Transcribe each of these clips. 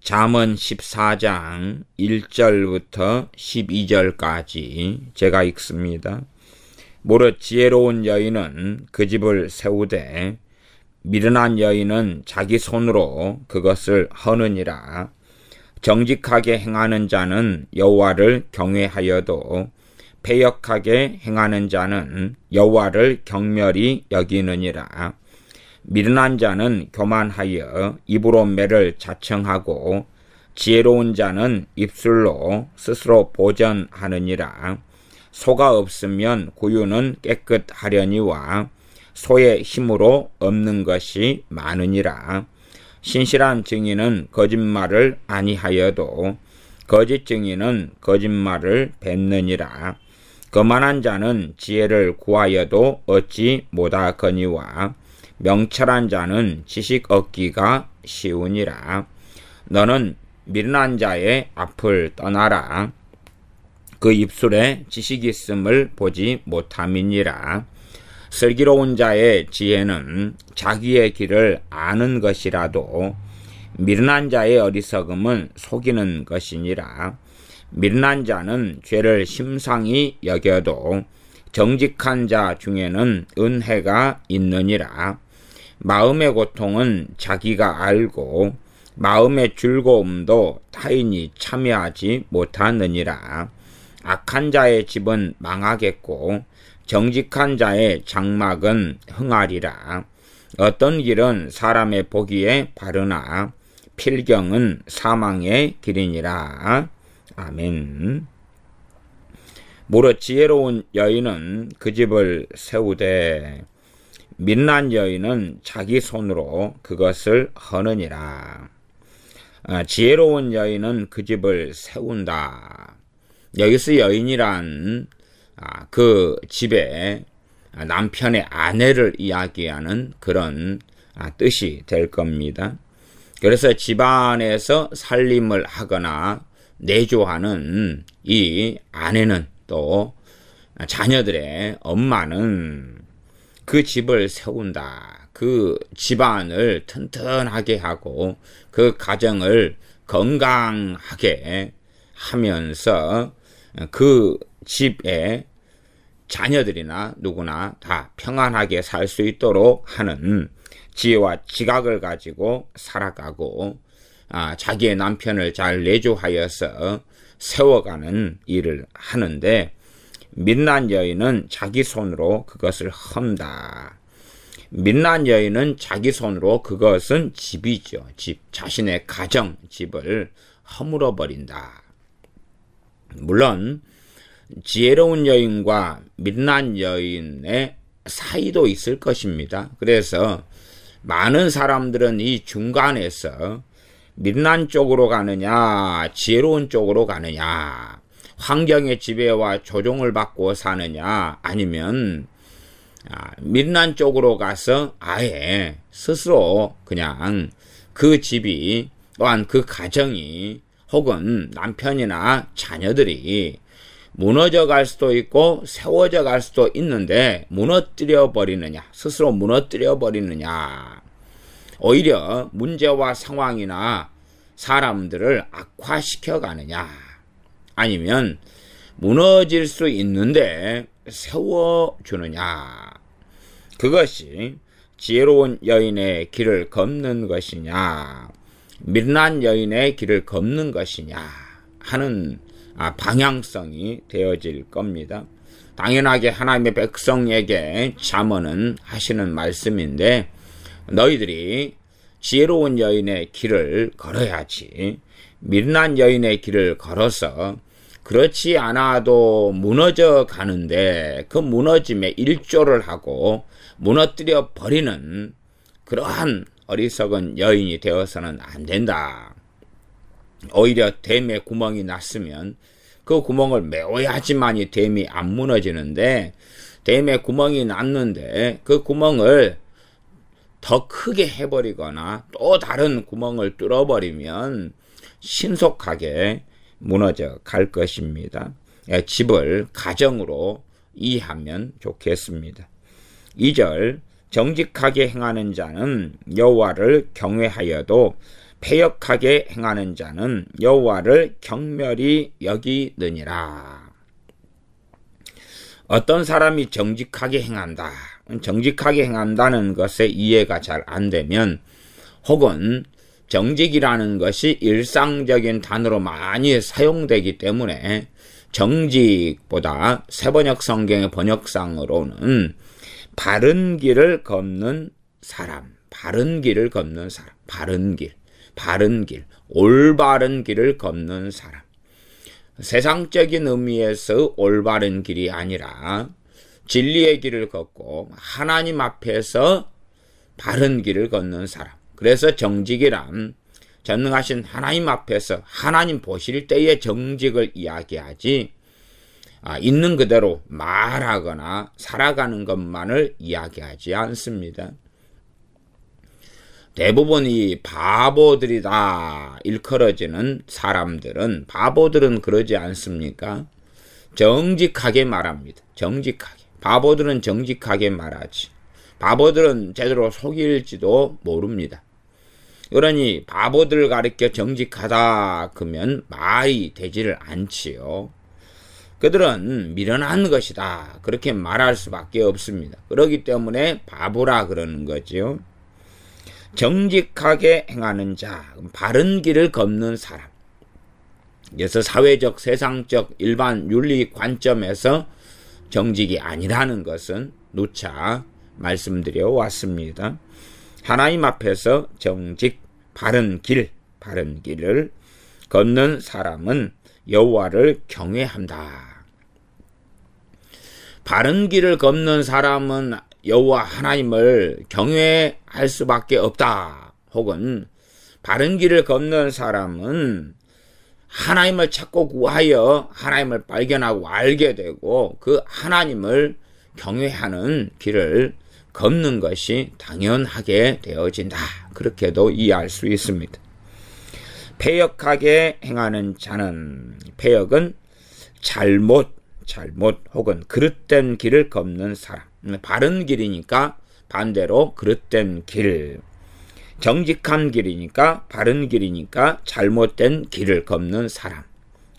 잠언 14장 1절부터 12절까지 제가 읽습니다. 무릇 지혜로운 여인은 그 집을 세우되 미련한 여인은 자기 손으로 그것을 허느니라. 정직하게 행하는 자는 여호와를 경외하여도 패역하게 행하는 자는 여호와를 경멸히 여기느니라. 미련한 자는 교만하여 입으로 매를 자청하고 지혜로운 자는 입술로 스스로 보전하느니라. 소가 없으면 구유는 깨끗하려니와 소의 힘으로 없는 것이 많으니라. 신실한 증인은 거짓말을 아니하여도 거짓 증인은 거짓말을 뱉느니라. 거만한 자는 지혜를 구하여도 얻지 못하거니와 명철한 자는 지식 얻기가 쉬우니라. 너는 미련한 자의 앞을 떠나라. 그 입술에 지식이 있음을 보지 못함이니라. 슬기로운 자의 지혜는 자기의 길을 아는 것이라도 미련한 자의 어리석음은 속이는 것이니라. 미련한 자는 죄를 심상히 여겨도 정직한 자 중에는 은혜가 있느니라. 마음의 고통은 자기가 알고 마음의 즐거움도 타인이 참여하지 못하느니라. 악한 자의 집은 망하겠고 정직한 자의 장막은 흥하리라. 어떤 길은 사람의 보기에 바르나 필경은 사망의 길이니라. 아멘. 무릇 지혜로운 여인은 그 집을 세우되 미련한 여인은 자기 손으로 그것을 허느니라. 지혜로운 여인은 그 집을 세운다. 여기서 여인이란 그 집에 남편의 아내를 이야기하는 그런 뜻이 될 겁니다. 그래서 집안에서 살림을 하거나 내조하는 이 아내는 또 자녀들의 엄마는 그 집을 세운다. 그 집안을 튼튼하게 하고 그 가정을 건강하게 하면서 그 집에 자녀들이나 누구나 다 평안하게 살 수 있도록 하는 지혜와 지각을 가지고 살아가고 자기의 남편을 잘 내조하여서 세워가는 일을 하는데 미련한 여인은 자기 손으로 그것을 험다. 미련한 여인은 자기 손으로 그것은 집이죠. 집, 자신의 가정, 집을 허물어 버린다. 물론 지혜로운 여인과 미련한 여인의 사이도 있을 것입니다. 그래서 많은 사람들은 이 중간에서 미련한 쪽으로 가느냐 지혜로운 쪽으로 가느냐, 환경의 지배와 조종을 받고 사느냐, 아니면 미련한 쪽으로 가서 아예 스스로 그냥 그 집이 또한 그 가정이 혹은 남편이나 자녀들이 무너져 갈 수도 있고 세워져 갈 수도 있는데 무너뜨려 버리느냐, 스스로 무너뜨려 버리느냐, 오히려 문제와 상황이나 사람들을 악화시켜 가느냐, 아니면 무너질 수 있는데 세워주느냐, 그것이 지혜로운 여인의 길을 걷는 것이냐 미련한 여인의 길을 걷는 것이냐 하는 방향성이 되어질 겁니다. 당연하게 하나님의 백성에게 잠언은 하시는 말씀인데 너희들이 지혜로운 여인의 길을 걸어야지 미련한 여인의 길을 걸어서 그렇지 않아도 무너져 가는데 그 무너짐에 일조를 하고 무너뜨려 버리는 그러한 어리석은 여인이 되어서는 안 된다. 오히려 댐에 구멍이 났으면 그 구멍을 메워야지만이 댐이 안 무너지는데 댐에 구멍이 났는데 그 구멍을 더 크게 해버리거나 또 다른 구멍을 뚫어버리면 신속하게 무너져 갈 것입니다. 집을 가정으로 이해하면 좋겠습니다. 2절 정직하게 행하는 자는 여호와를 경외하여도 패역하게 행하는 자는 여호와를 경멸히 여기느니라. 어떤 사람이 정직하게 행한다. 정직하게 행한다는 것에 이해가 잘 안 되면, 혹은 정직이라는 것이 일상적인 단어로 많이 사용되기 때문에 정직보다 새번역 성경의 번역상으로는 바른 길을 걷는 사람, 바른 길을 걷는 사람, 바른 길, 올바른 길을 걷는 사람. 세상적인 의미에서 올바른 길이 아니라 진리의 길을 걷고 하나님 앞에서 바른 길을 걷는 사람. 그래서 정직이란 전능하신 하나님 앞에서 하나님 보실 때의 정직을 이야기하지, 있는 그대로 말하거나 살아가는 것만을 이야기하지 않습니다. 대부분이 바보들이다 일컬어지는 사람들은, 바보들은 그러지 않습니까? 정직하게 말합니다. 정직하게. 바보들은 정직하게 말하지. 바보들은 제대로 속일지도 모릅니다. 그러니 바보들 가리켜 정직하다 그러면 말이 되지를 않지요. 그들은 미련한 것이다 그렇게 말할 수밖에 없습니다. 그렇기 때문에 바보라 그러는 거지요. 정직하게 행하는 자, 바른 길을 걷는 사람. 그래서 사회적, 세상적, 일반 윤리 관점에서 정직이 아니라는 것은 누차 말씀드려 왔습니다. 하나님 앞에서 정직, 바른 길을 걷는 사람은 여호와를 경외한다. 바른 길을 걷는 사람은 여호와 하나님을 경외할 수밖에 없다. 혹은 바른 길을 걷는 사람은 하나님을 찾고 구하여 하나님을 발견하고 알게 되고 그 하나님을 경외하는 길을 걷는 것이 당연하게 되어진다. 그렇게도 이해할 수 있습니다. 패역하게 행하는 자는, 패역은 잘못 혹은 그릇된 길을 걷는 사람. 바른 길이니까 반대로 그릇된 길, 정직한 길이니까 바른 길이니까 잘못된 길을 걷는 사람.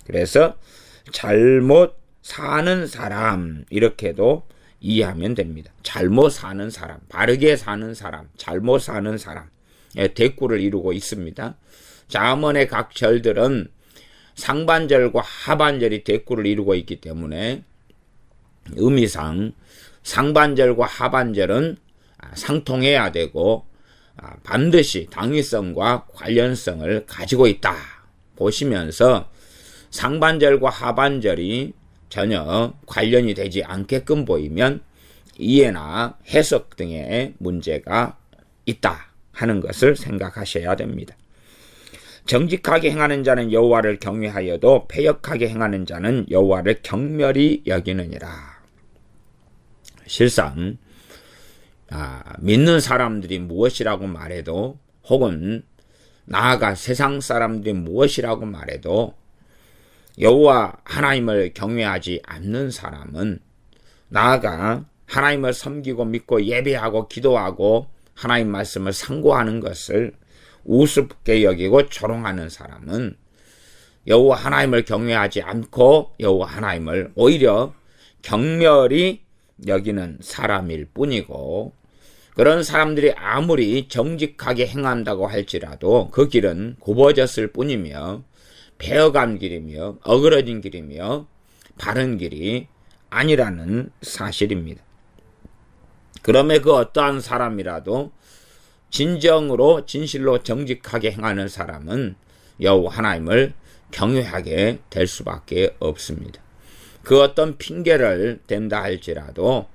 그래서 잘못 사는 사람 이렇게도 이해하면 됩니다. 잘못 사는 사람, 바르게 사는 사람, 잘못 사는 사람 대꾸를 이루고 있습니다. 잠언의 각 절들은 상반절과 하반절이 대꾸를 이루고 있기 때문에 의미상 상반절과 하반절은 상통해야 되고 반드시 당위성과 관련성을 가지고 있다 보시면서 상반절과 하반절이 전혀 관련이 되지 않게끔 보이면 이해나 해석 등의 문제가 있다 하는 것을 생각하셔야 됩니다. 정직하게 행하는 자는 여호와를 경외하여도 패역하게 행하는 자는 여호와를 경멸히 여기느니라. 실상 믿는 사람들이 무엇이라고 말해도, 혹은 나아가 세상 사람들이 무엇이라고 말해도 여호와 하나님을 경외하지 않는 사람은, 나아가 하나님을 섬기고 믿고 예배하고 기도하고 하나님 말씀을 상고하는 것을 우습게 여기고 조롱하는 사람은 여호와 하나님을 경외하지 않고 여호와 하나님을 오히려 경멸히 여기는 사람일 뿐이고, 그런 사람들이 아무리 정직하게 행한다고 할지라도 그 길은 굽어졌을 뿐이며 배어간 길이며 어그러진 길이며 바른 길이 아니라는 사실입니다. 그럼에 그 어떠한 사람이라도 진정으로 진실로 정직하게 행하는 사람은 여호와 하나님을 경외하게 될 수밖에 없습니다. 그 어떤 핑계를 댄다 할지라도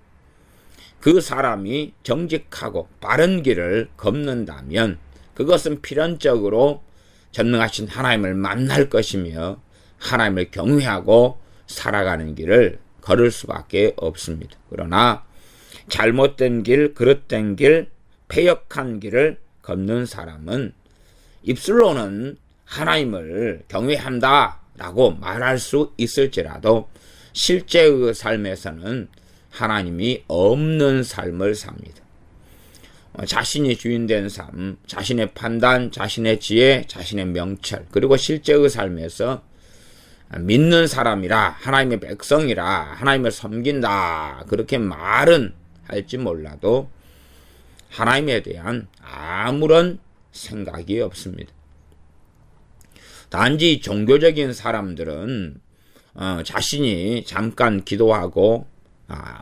그 사람이 정직하고 바른 길을 걷는다면 그것은 필연적으로 전능하신 하나님을 만날 것이며 하나님을 경외하고 살아가는 길을 걸을 수밖에 없습니다. 그러나 잘못된 길, 그릇된 길, 패역한 길을 걷는 사람은 입술로는 하나님을 경외한다 라고 말할 수 있을지라도 실제의 삶에서는 하나님이 없는 삶을 삽니다. 자신이 주인된 삶, 자신의 판단, 자신의 지혜, 자신의 명철, 그리고 실제의 삶에서 믿는 사람이라, 하나님의 백성이라, 하나님을 섬긴다, 그렇게 말은 할지 몰라도 하나님에 대한 아무런 생각이 없습니다. 단지 종교적인 사람들은 자신이 잠깐 기도하고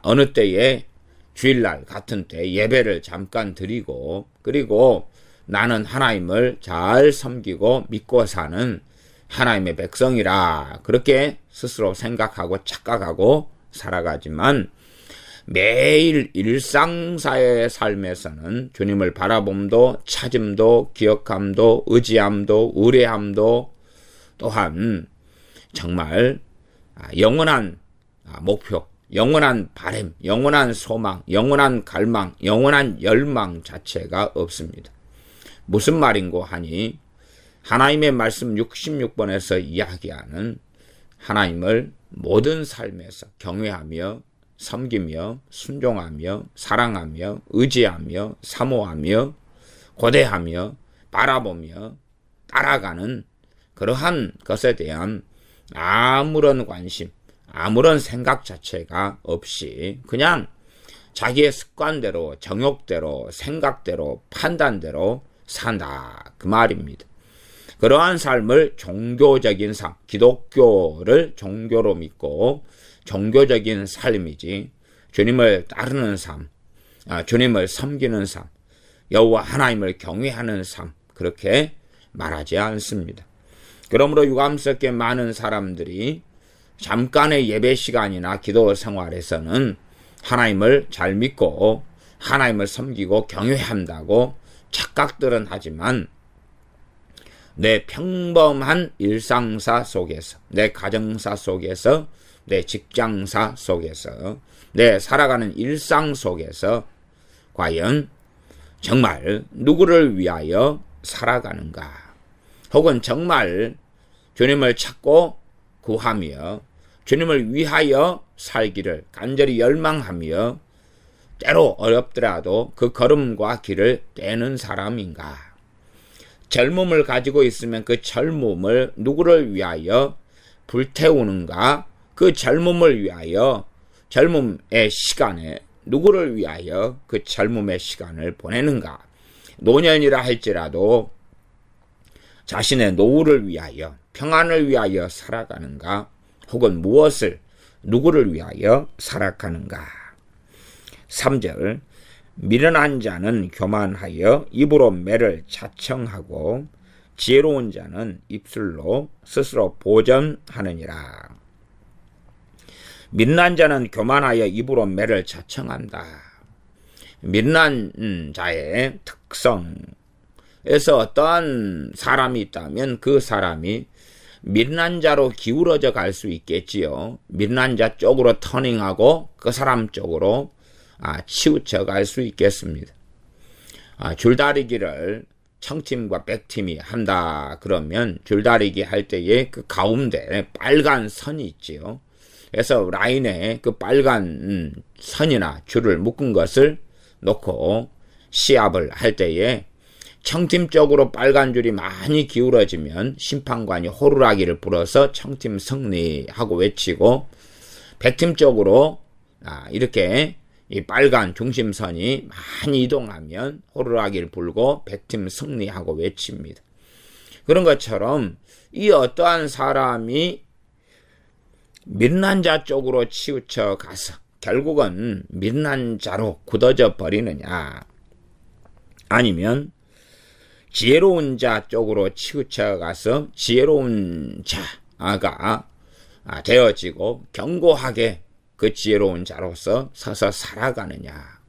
어느 때에 주일날 같은 때 예배를 잠깐 드리고, 그리고 나는 하나님을 잘 섬기고 믿고 사는 하나님의 백성이라 그렇게 스스로 생각하고 착각하고 살아가지만, 매일 일상사의 삶에서는 주님을 바라봄도, 찾음도, 기억함도, 의지함도, 의뢰함도, 또한 정말 영원한 목표, 영원한 바람, 영원한 소망, 영원한 갈망, 영원한 열망 자체가 없습니다. 무슨 말인고 하니, 하나님의 말씀 66번에서 이야기하는 하나님을 모든 삶에서 경외하며 섬기며 순종하며 사랑하며 의지하며 사모하며 고대하며 바라보며 따라가는 그러한 것에 대한 아무런 관심, 아무런 생각 자체가 없이 그냥 자기의 습관대로, 정욕대로, 생각대로, 판단대로 산다, 그 말입니다. 그러한 삶을 종교적인 삶, 기독교를 종교로 믿고 종교적인 삶이지, 주님을 따르는 삶, 주님을 섬기는 삶, 여호와 하나님을 경외하는 삶, 그렇게 말하지 않습니다. 그러므로 유감스럽게 많은 사람들이 잠깐의 예배 시간이나 기도 생활에서는 하나님을 잘 믿고 하나님을 섬기고 경외한다고 착각들은 하지만, 내 평범한 일상사 속에서, 내 가정사 속에서, 내 직장사 속에서, 내 살아가는 일상 속에서 과연 정말 누구를 위하여 살아가는가? 혹은 정말 주님을 찾고 구하며 주님을 위하여 살기를 간절히 열망하며 때로 어렵더라도 그 걸음과 길을 떼는 사람인가? 젊음을 가지고 있으면 그 젊음을 누구를 위하여 불태우는가? 그 젊음을 위하여, 젊음의 시간에 누구를 위하여 그 젊음의 시간을 보내는가? 노년이라 할지라도 자신의 노후를 위하여, 평안을 위하여 살아가는가? 혹은 무엇을, 누구를 위하여 살아가는가? 3절, 미련한 자는 교만하여 입으로 매를 자청하고 지혜로운 자는 입술로 스스로 보전하느니라. 미련한 자는 교만하여 입으로 매를 자청한다. 미련한 자의 특성에서 어떠한 사람이 있다면 그 사람이 미련한 자로 기울어져 갈 수 있겠지요. 미련한 자 쪽으로 터닝하고 그 사람 쪽으로 치우쳐 갈 수 있겠습니다. 줄다리기를 청팀과 백팀이 한다 그러면 줄다리기 할 때에 그 가운데 빨간 선이 있지요. 그래서 라인에 그 빨간 선이나 줄을 묶은 것을 놓고 시합을 할 때에 청팀 쪽으로 빨간 줄이 많이 기울어지면 심판관이 호루라기를 불어서 청팀 승리하고 외치고, 백팀 쪽으로 이렇게 이 빨간 중심선이 많이 이동하면 호루라기를 불고 백팀 승리하고 외칩니다. 그런 것처럼 이 어떠한 사람이 미련한 자 쪽으로 치우쳐 가서 결국은 미련한 자로 굳어져 버리느냐, 아니면 지혜로운 자 쪽으로 치우쳐 가서 지혜로운 자가 되어지고 견고하게 그 지혜로운 자로서 서서 살아가느냐.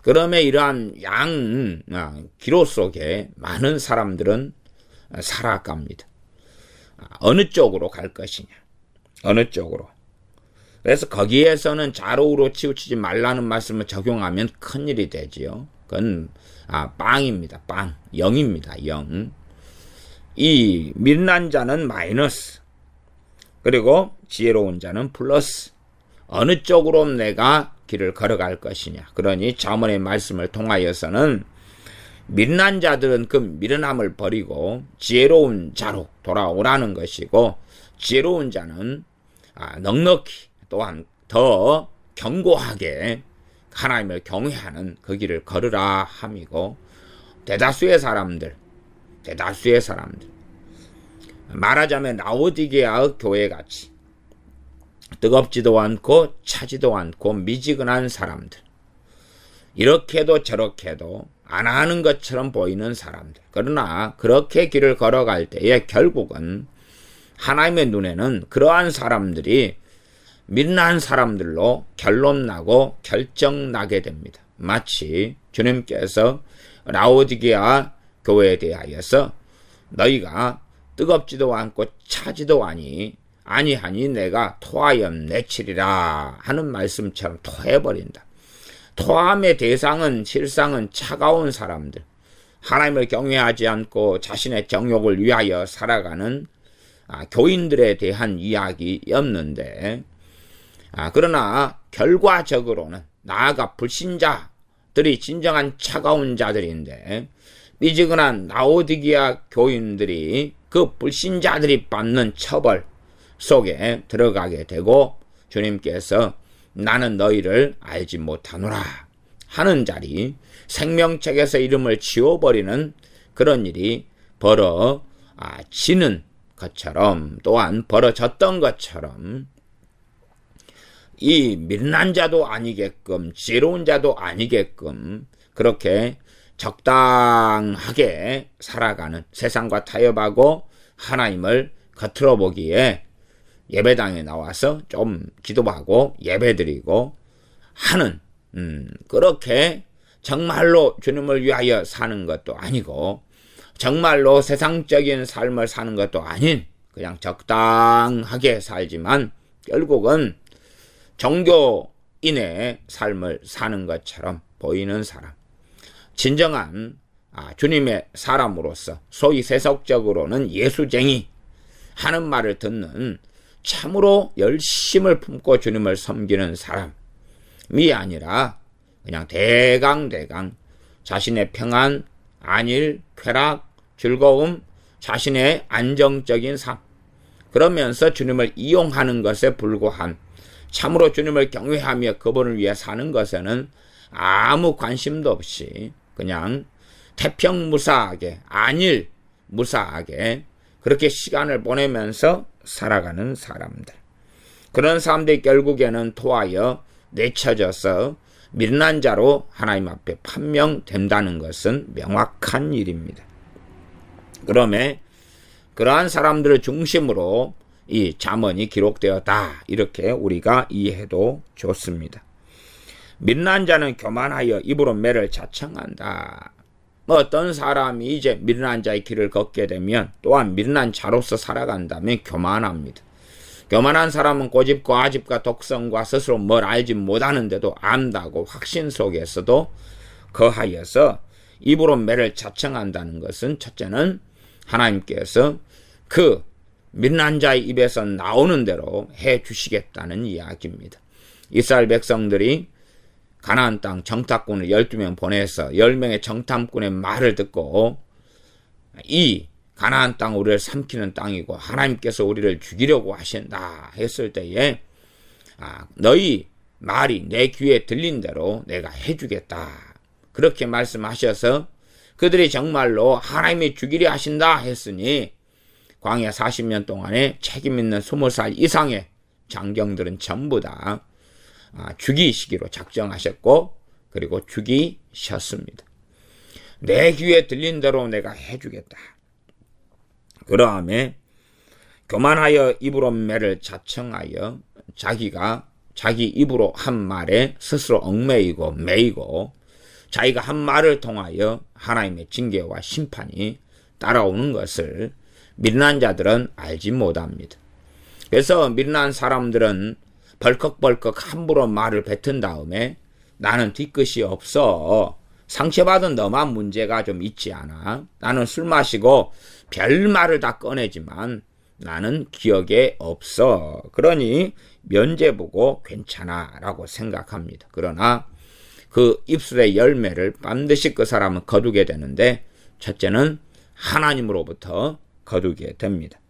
그러면 이러한 기로 속에 많은 사람들은 살아갑니다. 어느 쪽으로 갈 것이냐, 어느 쪽으로. 그래서 거기에서는 좌우로 치우치지 말라는 말씀을 적용하면 큰일이 되지요. 그건 빵입니다. 빵. 0입니다. 0. 이 미련한 자는 마이너스, 그리고 지혜로운 자는 플러스. 어느 쪽으로 내가 길을 걸어갈 것이냐. 그러니 잠언의 말씀을 통하여서는 미련한 자들은 그 미련함을 버리고 지혜로운 자로 돌아오라는 것이고, 지혜로운 자는 넉넉히 또한 더 견고하게 하나님을 경외하는 그 길을 걸으라 함이고, 대다수의 사람들 말하자면 라오디게아의 교회같이 뜨겁지도 않고 차지도 않고 미지근한 사람들, 이렇게도 저렇게도 안 하는 것처럼 보이는 사람들, 그러나 그렇게 길을 걸어갈 때에 결국은 하나님의 눈에는 그러한 사람들이 미련한 사람들로 결론나고 결정나게 됩니다. 마치 주님께서 라오디게아 교회에 대하여서 너희가 뜨겁지도 않고 차지도 아니하니 내가 토하염 내치리라 하는 말씀처럼 토해버린다. 토함의 대상은 실상은 차가운 사람들, 하나님을 경외하지 않고 자신의 정욕을 위하여 살아가는 교인들에 대한 이야기였는데, 그러나 결과적으로는 나아가 불신자들이 진정한 차가운 자들인데, 미지근한 라오디게아 교인들이 그 불신자들이 받는 처벌 속에 들어가게 되고, 주님께서 나는 너희를 알지 못하노라 하는 자리, 생명책에서 이름을 지워버리는 그런 일이 벌어지는 것처럼, 또한 벌어졌던 것처럼, 이 미련한 자도 아니게끔 지혜로운 자도 아니게끔 그렇게 적당하게 살아가는, 세상과 타협하고 하나님을 겉으로 보기에 예배당에 나와서 좀 기도하고 예배드리고 하는, 그렇게 정말로 주님을 위하여 사는 것도 아니고 정말로 세상적인 삶을 사는 것도 아닌 그냥 적당하게 살지만 결국은 종교인의 삶을 사는 것처럼 보이는 사람, 진정한 주님의 사람으로서 소위 세속적으로는 예수쟁이 하는 말을 듣는 참으로 열심을 품고 주님을 섬기는 사람이 아니라 그냥 대강 자신의 평안, 안일, 쾌락, 즐거움, 자신의 안정적인 삶, 그러면서 주님을 이용하는 것에 불과한, 참으로 주님을 경외하며 그분을 위해 사는 것에는 아무 관심도 없이 그냥 태평무사하게, 안일무사하게 그렇게 시간을 보내면서 살아가는 사람들, 그런 사람들이 결국에는 토하여 내쳐져서 미련한 자로 하나님 앞에 판명된다는 것은 명확한 일입니다. 그러면 그러한 사람들을 중심으로 이 잠언이 기록되었다, 이렇게 우리가 이해해도 좋습니다. 미련한 자는 교만하여 입으로 매를 자청한다. 어떤 사람이 이제 미련한 자의 길을 걷게 되면 또한 미련한 자로서 살아간다면 교만합니다. 교만한 사람은 고집과 아집과 독성과 스스로 뭘 알지 못하는데도 안다고 확신 속에서도 거하여서 입으로 매를 자청한다는 것은, 첫째는 하나님께서 그 미련한 자의 입에서 나오는 대로 해 주시겠다는 이야기입니다. 이스라엘 백성들이 가나안 땅 정탐꾼을 12명 보내서 10명의 정탐꾼의 말을 듣고 이 가나안 땅 우리를 삼키는 땅이고 하나님께서 우리를 죽이려고 하신다 했을 때에 너희 말이 내 귀에 들린 대로 내가 해주겠다, 그렇게 말씀하셔서 그들이 정말로 하나님이 죽이려 하신다 했으니 광야 40년 동안에 책임있는 20살 이상의 장경들은 전부 다 죽이시기로 작정하셨고, 그리고 죽이셨습니다. 내 귀에 들린 대로 내가 해주겠다. 그러함에 교만하여 입으로 매를 자청하여 자기가 자기 입으로 한 말에 스스로 얽매이고 매이고 자기가 한 말을 통하여 하나님의 징계와 심판이 따라오는 것을 미련한 자들은 알지 못합니다. 그래서 미련한 사람들은 벌컥벌컥 함부로 말을 뱉은 다음에 나는 뒤끝이 없어, 상처받은 너만 문제가 좀 있지 않아, 나는 술 마시고 별 말을 다 꺼내지만 나는 기억에 없어. 그러니 면죄부고 괜찮아 라고 생각합니다. 그러나 그 입술의 열매를 반드시 그 사람은 거두게 되는데, 첫째는 하나님으로부터 거두게 됩니다.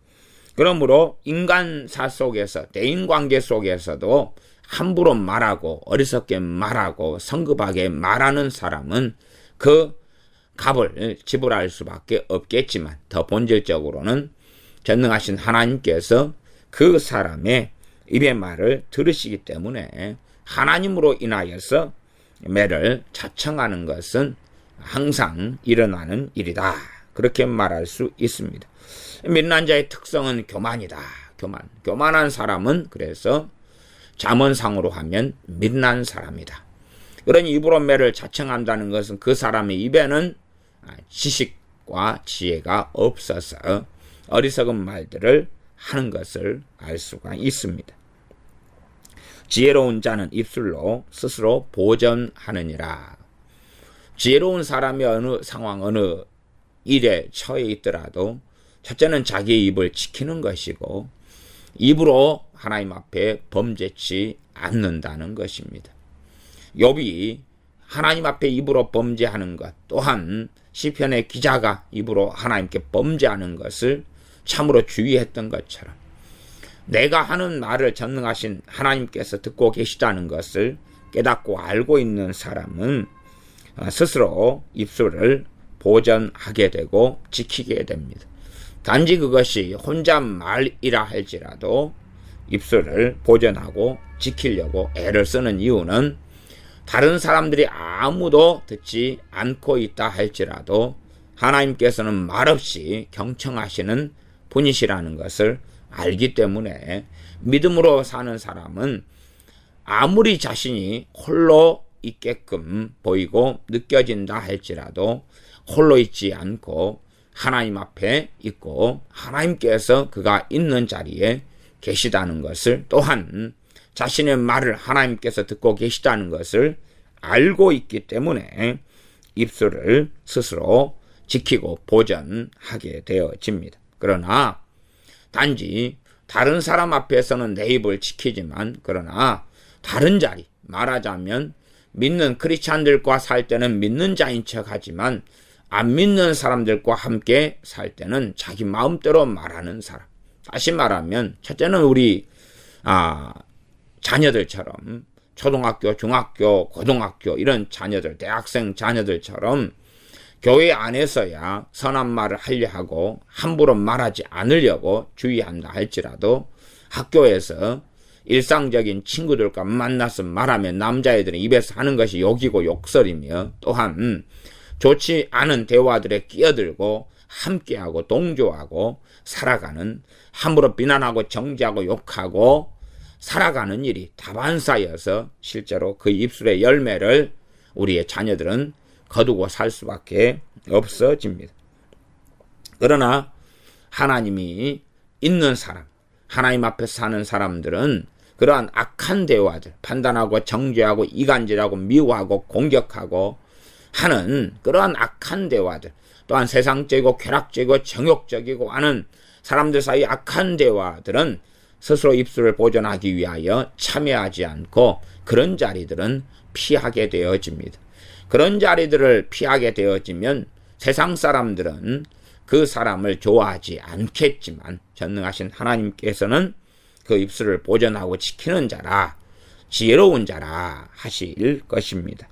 그러므로 인간사 속에서, 대인관계 속에서도 함부로 말하고 어리석게 말하고 성급하게 말하는 사람은 그 값을 지불할 수밖에 없겠지만, 더 본질적으로는 전능하신 하나님께서 그 사람의 입의 말을 들으시기 때문에 하나님으로 인하여서 매를 자청하는 것은 항상 일어나는 일이다, 그렇게 말할 수 있습니다. 미련한 자의 특성은 교만이다. 교만한 사람은 그래서 잠언상으로 하면 미련한 사람이다. 그러니 입으로 매를 자청한다는 것은 그 사람의 입에는 지식과 지혜가 없어서 어리석은 말들을 하는 것을 알 수가 있습니다. 지혜로운 자는 입술로 스스로 보전하느니라. 지혜로운 사람이 어느 상황, 어느 일에 처해 있더라도 첫째는 자기의 입을 지키는 것이고, 입으로 하나님 앞에 범죄치 않는다는 것입니다. 욥이 하나님 앞에 입으로 범죄하는 것, 또한 시편의 기자가 입으로 하나님께 범죄하는 것을 참으로 주의했던 것처럼, 내가 하는 말을 전능하신 하나님께서 듣고 계시다는 것을 깨닫고 알고 있는 사람은 스스로 입술을 보전하게 되고 지키게 됩니다. 단지 그것이 혼잣말이라 할지라도 입술을 보전하고 지키려고 애를 쓰는 이유는, 다른 사람들이 아무도 듣지 않고 있다 할지라도 하나님께서는 말없이 경청하시는 분이시라는 것을 알기 때문에, 믿음으로 사는 사람은 아무리 자신이 홀로 있게끔 보이고 느껴진다 할지라도 홀로 있지 않고 하나님 앞에 있고, 하나님께서 그가 있는 자리에 계시다는 것을, 또한 자신의 말을 하나님께서 듣고 계시다는 것을 알고 있기 때문에 입술을 스스로 지키고 보전하게 되어집니다. 그러나 단지 다른 사람 앞에서는 내 입을 지키지만, 그러나 다른 자리, 말하자면 믿는 크리스찬들과 살 때는 믿는 자인 척하지만 안 믿는 사람들과 함께 살 때는 자기 마음대로 말하는 사람. 다시 말하면 첫째는 우리 자녀들처럼, 초등학교, 중학교, 고등학교 이런 자녀들, 대학생 자녀들처럼 교회 안에서야 선한 말을 하려 하고 함부로 말하지 않으려고 주의한다 할지라도, 학교에서 일상적인 친구들과 만나서 말하면 남자애들은 입에서 하는 것이 욕이고 욕설이며, 또한 좋지 않은 대화들에 끼어들고 함께하고 동조하고 살아가는, 함부로 비난하고 정죄하고 욕하고 살아가는 일이 다반사여서 실제로 그 입술의 열매를 우리의 자녀들은 거두고 살 수밖에 없어집니다. 그러나 하나님이 있는 사람, 하나님 앞에 사는 사람들은 그러한 악한 대화들, 판단하고 정죄하고 이간질하고 미워하고 공격하고 하는 그러한 악한 대화들, 또한 세상적이고 쾌락적이고 정욕적이고 하는 사람들 사이 악한 대화들은 스스로 입술을 보존하기 위하여 참여하지 않고 그런 자리들은 피하게 되어집니다. 그런 자리들을 피하게 되어지면 세상 사람들은 그 사람을 좋아하지 않겠지만, 전능하신 하나님께서는 그 입술을 보존하고 지키는 자라, 지혜로운 자라 하실 것입니다.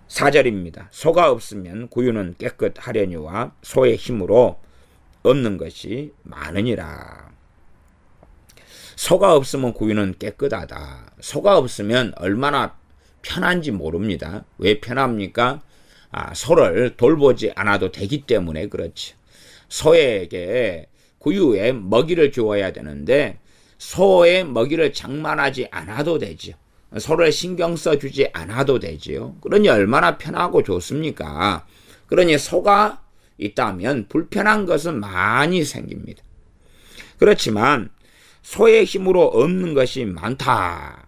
4절입니다. 소가 없으면 구유는 깨끗하려니와 소의 힘으로 얻는 것이 많으니라. 소가 없으면 구유는 깨끗하다. 소가 없으면 얼마나 편한지 모릅니다. 왜 편합니까? 소를 돌보지 않아도 되기 때문에 그렇지. 소에게 구유에 먹이를 주어야 되는데 소의 먹이를 장만하지 않아도 되죠. 소를 신경 써주지 않아도 되지요. 그러니 얼마나 편하고 좋습니까? 그러니 소가 있다면 불편한 것은 많이 생깁니다. 그렇지만 소의 힘으로 얻는 것이 많다.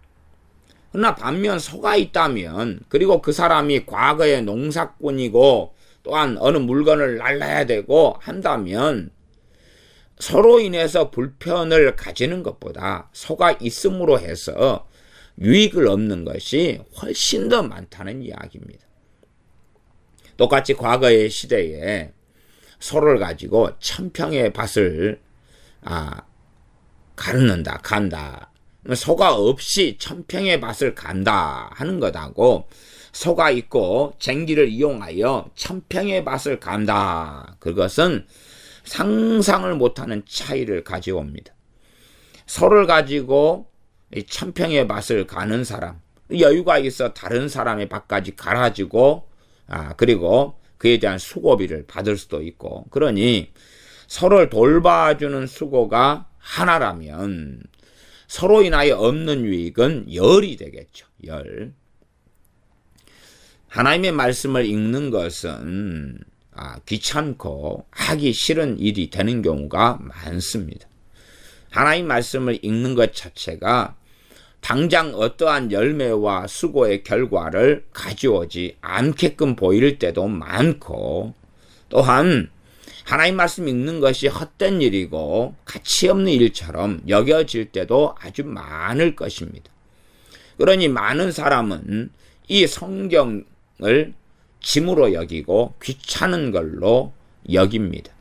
그러나 반면 소가 있다면, 그리고 그 사람이 과거에 농사꾼이고 또한 어느 물건을 날라야 되고 한다면 서로 인해서 불편을 가지는 것보다 소가 있음으로 해서 유익을 얻는 것이 훨씬 더 많다는 이야기입니다. 똑같이 과거의 시대에 소를 가지고 1000평의 밭을 간다. 소가 없이 1000평의 밭을 간다 하는 것하고 소가 있고 쟁기를 이용하여 1000평의 밭을 간다. 그것은 상상을 못하는 차이를 가져옵니다. 소를 가지고 1000평의 밭을 가는 사람, 여유가 있어 다른 사람의 밭까지 갈아주고 그리고 그에 대한 수고비를 받을 수도 있고, 그러니 서로를 돌봐주는 수고가 하나라면 서로 인하여 없는 유익은 열이 되겠죠. 열. 하나님의 말씀을 읽는 것은 귀찮고 하기 싫은 일이 되는 경우가 많습니다. 하나님 말씀을 읽는 것 자체가 당장 어떠한 열매와 수고의 결과를 가져오지 않게끔 보일 때도 많고, 또한 하나님 말씀 읽는 것이 헛된 일이고 가치 없는 일처럼 여겨질 때도 아주 많을 것입니다. 그러니 많은 사람은 이 성경을 짐으로 여기고 귀찮은 걸로 여깁니다.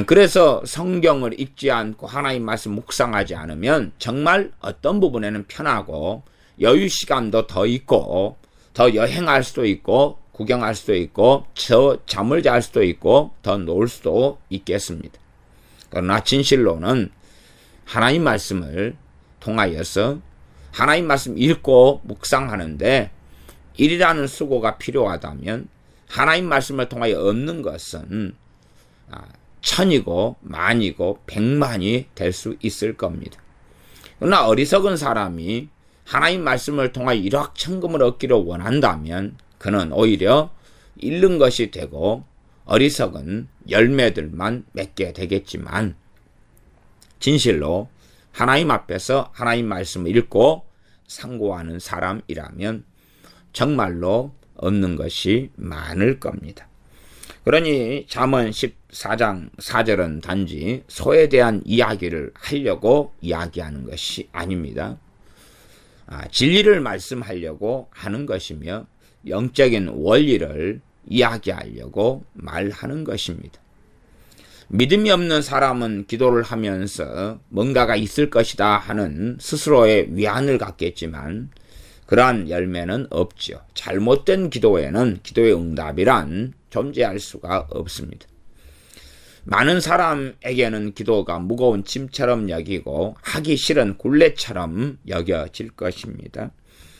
그래서 성경을 읽지 않고 하나님 말씀 묵상하지 않으면 정말 어떤 부분에는 편하고 여유 시간도 더 있고 더 여행할 수도 있고 구경할 수도 있고 잠을 잘 수도 있고 더 놀 수도 있겠습니다. 그러나 진실로는 하나님 말씀을 통하여서 하나님 말씀 읽고 묵상하는데 일이라는 수고가 필요하다면 하나님 말씀을 통하여 얻는 것은 천이고 만이고 백만이 될 수 있을 겁니다. 그러나 어리석은 사람이 하나님 말씀을 통하여 일확천금을 얻기를 원한다면 그는 오히려 잃는 것이 되고 어리석은 열매들만 맺게 되겠지만, 진실로 하나님 앞에서 하나님 말씀을 읽고 상고하는 사람이라면 정말로 얻는 것이 많을 겁니다. 그러니 잠언 14장 4절은 단지 소에 대한 이야기를 하려고 이야기하는 것이 아닙니다. 진리를 말씀하려고 하는 것이며 영적인 원리를 이야기하려고 말하는 것입니다. 믿음이 없는 사람은 기도를 하면서 뭔가가 있을 것이다 하는 스스로의 위안을 갖겠지만 그러한 열매는 없죠. 잘못된 기도에는 기도의 응답이란 존재할 수가 없습니다. 많은 사람에게는 기도가 무거운 짐처럼 여기고 하기 싫은 굴레처럼 여겨질 것입니다.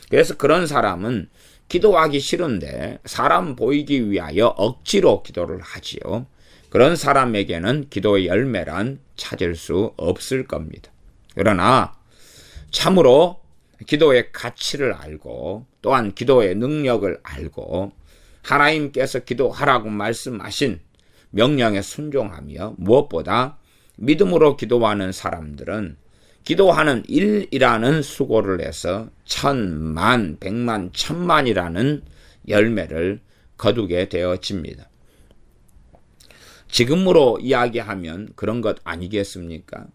그래서 그런 사람은 기도하기 싫은데 사람 보이기 위하여 억지로 기도를 하지요. 그런 사람에게는 기도의 열매란 찾을 수 없을 겁니다. 그러나 참으로 기도의 가치를 알고 또한 기도의 능력을 알고 하나님께서 기도하라고 말씀하신 명령에 순종하며 무엇보다 믿음으로 기도하는 사람들은 기도하는 일이라는 수고를 해서 1000만, 100만, 1000만이라는 열매를 거두게 되어집니다. 지금으로 이야기하면 그런 것 아니겠습니까?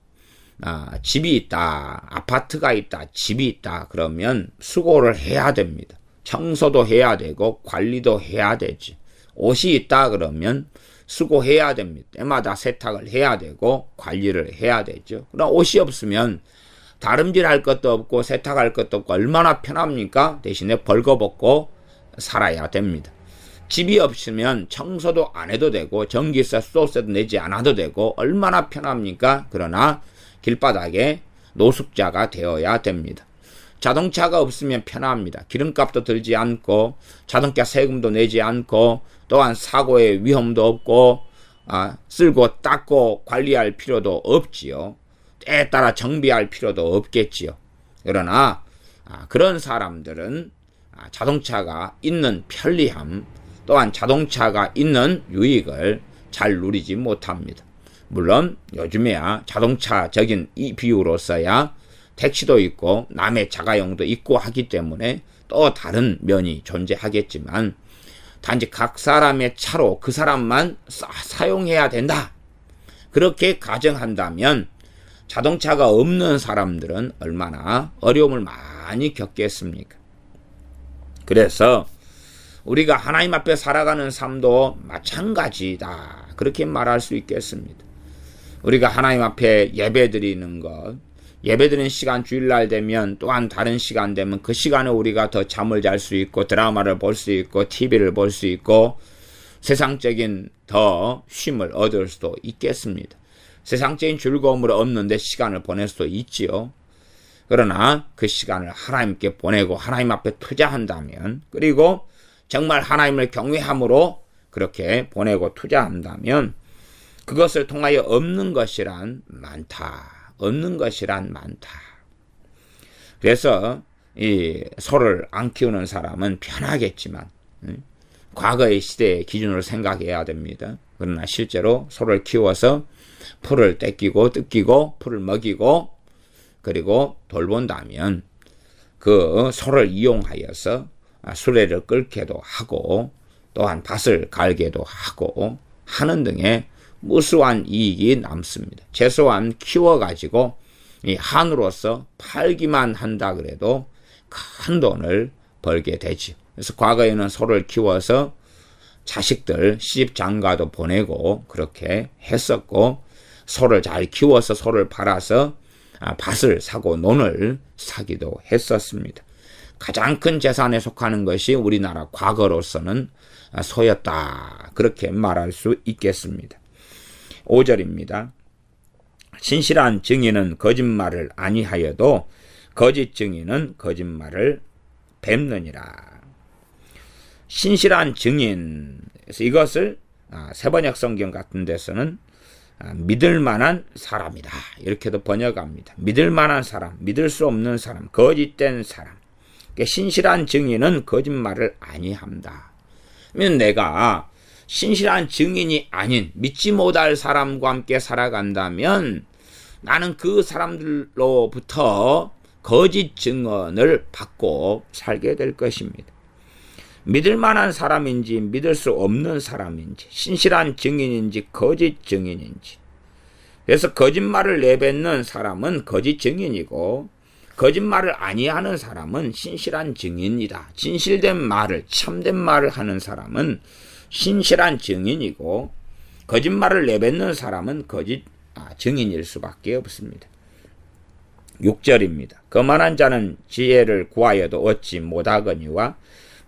집이 있다, 아파트가 있다, 집이 있다 그러면 수고를 해야 됩니다. 청소도 해야 되고 관리도 해야 되지. 옷이 있다 그러면 수고해야 됩니다. 때마다 세탁을 해야 되고 관리를 해야 되죠. 그러나 옷이 없으면 다름질할 것도 없고 세탁할 것도 없고 얼마나 편합니까? 대신에 벌거벗고 살아야 됩니다. 집이 없으면 청소도 안 해도 되고 전기세, 수도세도 내지 않아도 되고 얼마나 편합니까? 그러나 길바닥에 노숙자가 되어야 됩니다. 자동차가 없으면 편합니다. 기름값도 들지 않고 자동차 세금도 내지 않고 또한 사고의 위험도 없고 쓸고 닦고 관리할 필요도 없지요. 때에 따라 정비할 필요도 없겠지요. 그러나 그런 사람들은 자동차가 있는 편리함 또한 자동차가 있는 유익을 잘 누리지 못합니다. 물론 요즘에야 자동차적인 이 비유로서야 택시도 있고 남의 자가용도 있고 하기 때문에 또 다른 면이 존재하겠지만 단지 각 사람의 차로 그 사람만 사용해야 된다. 그렇게 가정한다면 자동차가 없는 사람들은 얼마나 어려움을 많이 겪겠습니까? 그래서 우리가 하나님 앞에 살아가는 삶도 마찬가지다. 그렇게 말할 수 있겠습니다. 우리가 하나님 앞에 예배드리는 것, 예배드리는 시간 주일날 되면 또한 다른 시간 되면 그 시간에 우리가 더 잠을 잘 수 있고 드라마를 볼 수 있고 TV를 볼 수 있고 세상적인 더 쉼을 얻을 수도 있겠습니다. 세상적인 즐거움을 얻는데 시간을 보낼 수도 있지요. 그러나 그 시간을 하나님께 보내고 하나님 앞에 투자한다면, 그리고 정말 하나님을 경외함으로 그렇게 보내고 투자한다면 그것을 통하여 얻는 것이란 많다. 얻는 것이란 많다. 그래서 이 소를 안 키우는 사람은 편하겠지만 과거의 시대의 기준으로 생각해야 됩니다. 그러나 실제로 소를 키워서 풀을 뜯기고 풀을 먹이고 그리고 돌본다면 그 소를 이용하여서 수레를 끌게도 하고 또한 밭을 갈게도 하고 하는 등의 무수한 이익이 남습니다. 최소한 키워가지고 이 한우로서 팔기만 한다 그래도 큰 돈을 벌게 되죠. 그래서 과거에는 소를 키워서 자식들 시집 장가도 보내고 그렇게 했었고, 소를 잘 키워서 소를 팔아서 밭을 사고 논을 사기도 했었습니다. 가장 큰 재산에 속하는 것이 우리나라 과거로서는 소였다. 그렇게 말할 수 있겠습니다. 5절입니다. 신실한 증인은 거짓말을 아니하여도 거짓 증인은 거짓말을 뵙느니라. 신실한 증인, 이것을 세번역 성경 같은 데서는 믿을 만한 사람이다. 이렇게도 번역합니다. 믿을 만한 사람, 믿을 수 없는 사람, 거짓된 사람. 신실한 증인은 거짓말을 아니한다. 그러면 내가 신실한 증인이 아닌 믿지 못할 사람과 함께 살아간다면 나는 그 사람들로부터 거짓 증언을 받고 살게 될 것입니다. 믿을 만한 사람인지 믿을 수 없는 사람인지, 신실한 증인인지 거짓 증인인지. 그래서 거짓말을 내뱉는 사람은 거짓 증인이고 거짓말을 아니하는 사람은 신실한 증인이다. 진실된 말을, 참된 말을 하는 사람은 신실한 증인이고 거짓말을 내뱉는 사람은 거짓 증인일 수밖에 없습니다. 6절입니다. 거만한 자는 지혜를 구하여도 얻지 못하거니와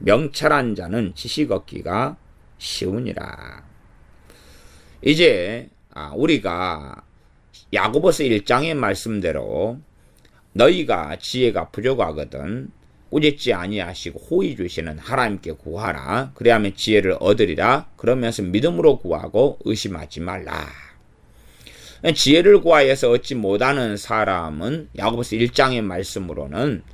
명철한 자는 지식 얻기가 쉬우니라. 이제 우리가 야고보서 1장의 말씀대로 너희가 지혜가 부족하거든 꾸짖지 아니하시고 호의 주시는 하나님께 구하라. 그래야만 지혜를 얻으리라. 그러면서 믿음으로 구하고 의심하지 말라. 지혜를 구하여서 얻지 못하는 사람은 야고보서 1장의 말씀으로는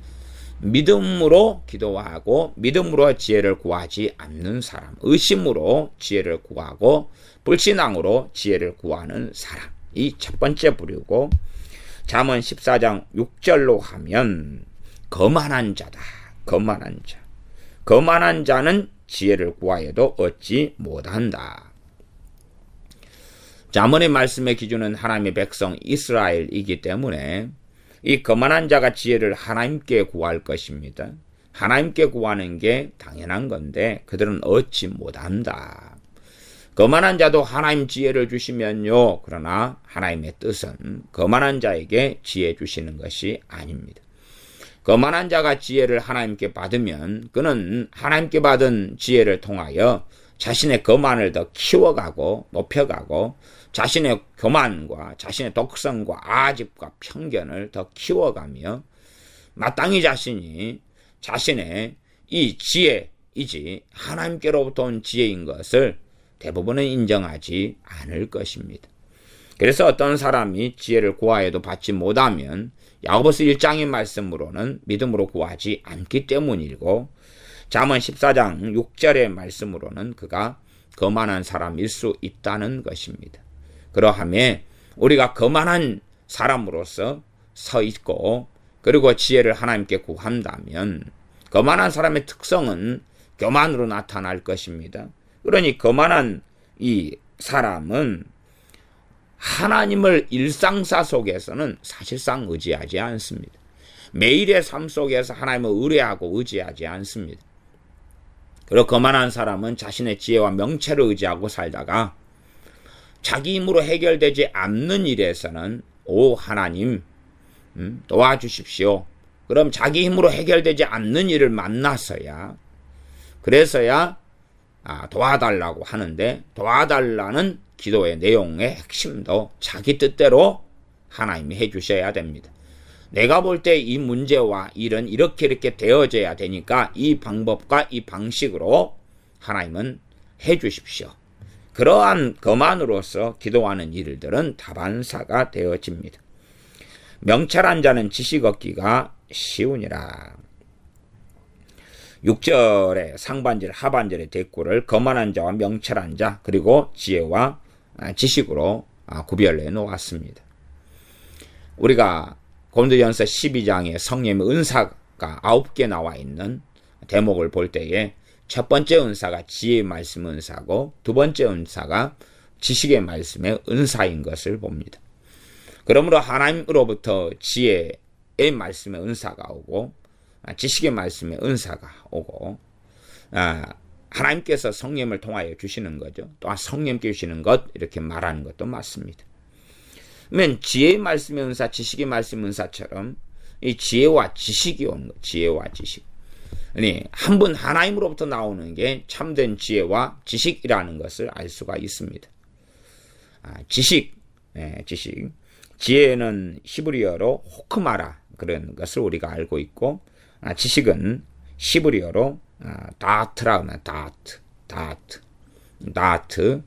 믿음으로 기도하고 믿음으로 지혜를 구하지 않는 사람, 의심으로 지혜를 구하고 불신앙으로 지혜를 구하는 사람, 이 첫 번째 부류고, 잠언 14장 6절로 하면 거만한 자다. 거만한 자. 거만한 자는 지혜를 구하여도 얻지 못한다. 잠언의 말씀의 기준은 하나님의 백성 이스라엘이기 때문에 이 거만한 자가 지혜를 하나님께 구할 것입니다. 하나님께 구하는 게 당연한 건데 그들은 얻지 못한다. 거만한 자도 하나님 지혜를 주시면요. 그러나 하나님의 뜻은 거만한 자에게 지혜 주시는 것이 아닙니다. 거만한 자가 지혜를 하나님께 받으면 그는 하나님께 받은 지혜를 통하여 자신의 거만을 더 키워가고 높여가고 자신의 교만과 자신의 독성과 아집과 편견을 더 키워가며 마땅히 자신이 자신의 이 지혜이지 하나님께로부터 온 지혜인 것을 대부분은 인정하지 않을 것입니다. 그래서 어떤 사람이 지혜를 구하여도 받지 못하면 야고보서 1장의 말씀으로는 믿음으로 구하지 않기 때문이고 잠언 14장 6절의 말씀으로는 그가 거만한 사람일 수 있다는 것입니다. 그러하며 우리가 거만한 사람으로서 서 있고 그리고 지혜를 하나님께 구한다면 거만한 사람의 특성은 교만으로 나타날 것입니다. 그러니 거만한 이 사람은 하나님을 일상사 속에서는 사실상 의지하지 않습니다. 매일의 삶 속에서 하나님을 의뢰하고 의지하지 않습니다. 그리고 거만한 사람은 자신의 지혜와 명체를 의지하고 살다가 자기 힘으로 해결되지 않는 일에서는 오 하나님 도와주십시오. 그럼 자기 힘으로 해결되지 않는 일을 만나서야 그래서야 도와달라고 하는데 도와달라는 기도의 내용의 핵심도 자기 뜻대로 하나님이 해주셔야 됩니다. 내가 볼 때 이 문제와 일은 이렇게 되어져야 되니까 이 방법과 이 방식으로 하나님은 해주십시오. 그러한 것만으로서 기도하는 일들은 다반사가 되어집니다. 명철한 자는 지식 얻기가 쉬우니라. 6절의 상반절 하반절의 대꾸를 거만한 자와 명철한 자 그리고 지혜와 지식으로 구별해 놓았습니다. 우리가 고린도전서 12장에 성령의 은사가 9개 나와 있는 대목을 볼 때에 첫 번째 은사가 지혜의 말씀 은사고 두 번째 은사가 지식의 말씀의 은사인 것을 봅니다. 그러므로 하나님으로부터 지혜의 말씀의 은사가 오고 지식의 말씀의 은사가 오고 하나님께서 성령을 통하여 주시는 거죠. 또한 성령께 주시는 것 이렇게 말하는 것도 맞습니다. 그러면 지혜의 말씀의 은사, 지식의 말씀의 은사처럼 이 지혜와 지식이 오는 것, 지혜와 지식. 아니 한 분 하나님으로부터 나오는 게 참된 지혜와 지식이라는 것을 알 수가 있습니다. 지식, 지식. 지혜는 히브리어로 호크마라 그런 것을 우리가 알고 있고 지식은 히브리어로 다트라 하면 다트.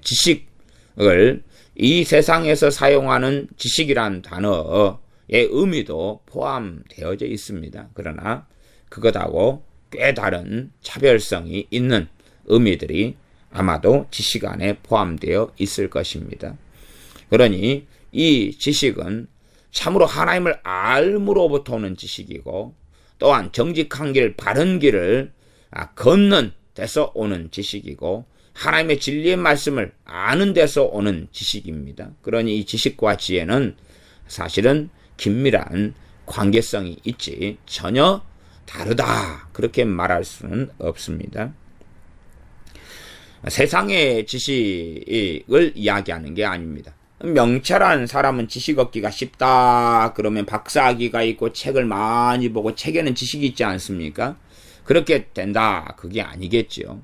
지식을 이 세상에서 사용하는 지식이란 단어의 의미도 포함되어져 있습니다. 그러나 그것하고 꽤 다른 차별성이 있는 의미들이 아마도 지식 안에 포함되어 있을 것입니다. 그러니 이 지식은 참으로 하나님을 알므로부터 오는 지식이고 또한 정직한 길, 바른 길을 걷는 데서 오는 지식이고 하나님의 진리의 말씀을 아는 데서 오는 지식입니다. 그러니 이 지식과 지혜는 사실은 긴밀한 관계성이 있지 전혀 다르다 그렇게 말할 수는 없습니다. 세상의 지식을 이야기하는 게 아닙니다. 명철한 사람은 지식 얻기가 쉽다 그러면 박사학위가 있고 책을 많이 보고 책에는 지식이 있지 않습니까? 그렇게 된다 그게 아니겠죠.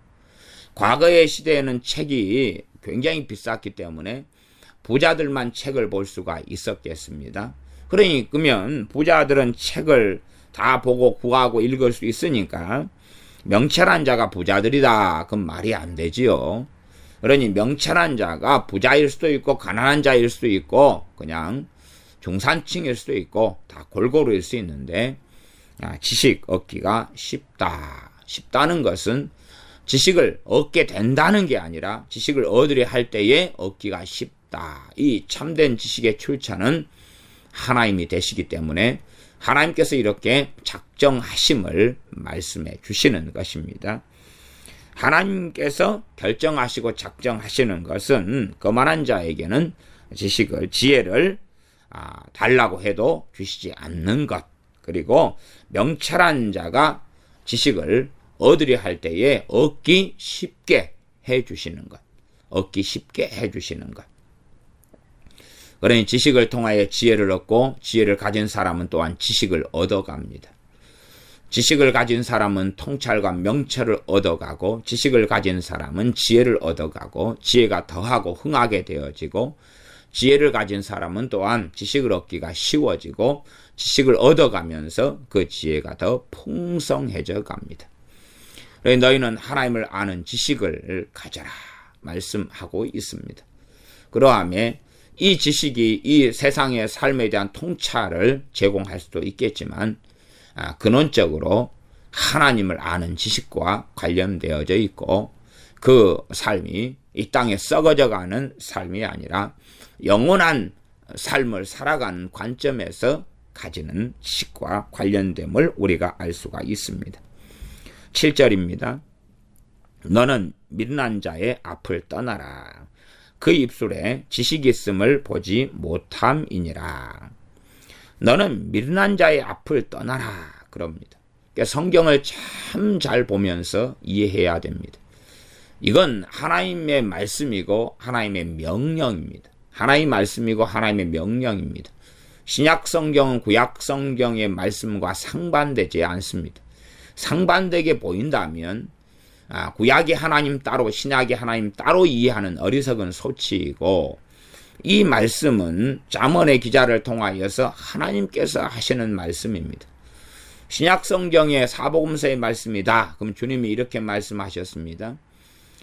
과거의 시대에는 책이 굉장히 비쌌기 때문에 부자들만 책을 볼 수가 있었겠습니다. 그러면 부자들은 책을 다 보고 구하고 읽을 수 있으니까 명철한 자가 부자들이다 그건 말이 안 되지요. 그러니 명철한 자가 부자일 수도 있고 가난한 자일 수도 있고 그냥 중산층일 수도 있고 다 골고루일 수 있는데 지식 얻기가 쉽다는 것은 지식을 얻게 된다는 게 아니라 지식을 얻으려 할 때에 얻기가 쉽다. 이 참된 지식의 출처는 하나님이 되시기 때문에 하나님께서 이렇게 작정하심을 말씀해 주시는 것입니다. 하나님께서 결정하시고 작정하시는 것은 거만한 자에게는 지혜를 달라고 해도 주시지 않는 것, 그리고 명철한 자가 지식을 얻으려 할 때에 얻기 쉽게 해주시는 것, 그러니 지식을 통하여 지혜를 얻고 지혜를 가진 사람은 또한 지식을 얻어갑니다. 지식을 가진 사람은 통찰과 명철을 얻어가고 지식을 가진 사람은 지혜를 얻어가고 지혜가 더하고 흥하게 되어지고 지혜를 가진 사람은 또한 지식을 얻기가 쉬워지고 지식을 얻어가면서 그 지혜가 더 풍성해져 갑니다. 너희는 하나님을 아는 지식을 가져라 말씀하고 있습니다. 그러함에 이 지식이 이 세상의 삶에 대한 통찰을 제공할 수도 있겠지만 근원적으로 하나님을 아는 지식과 관련되어져 있고 그 삶이 이 땅에 썩어져가는 삶이 아니라 영원한 삶을 살아가는 관점에서 가지는 지식과 관련됨을 우리가 알 수가 있습니다. 7절입니다. 너는 미련한 자의 앞을 떠나라. 그 입술에 지식이 있음을 보지 못함이니라. 너는 미련한 자의 앞을 떠나라 그럽니다. 그러니까 성경을 참 잘 보면서 이해해야 됩니다. 이건 하나님의 말씀이고 하나님의 명령입니다. 하나님의 말씀이고 하나님의 명령입니다. 신약 성경은 구약 성경의 말씀과 상반되지 않습니다. 상반되게 보인다면 구약의 하나님 따로 신약의 하나님 따로 이해하는 어리석은 소치이고, 이 말씀은 잠언의 기자를 통하여서 하나님께서 하시는 말씀입니다. 신약 성경의 사복음서의 말씀이다. 그럼 주님이 이렇게 말씀하셨습니다.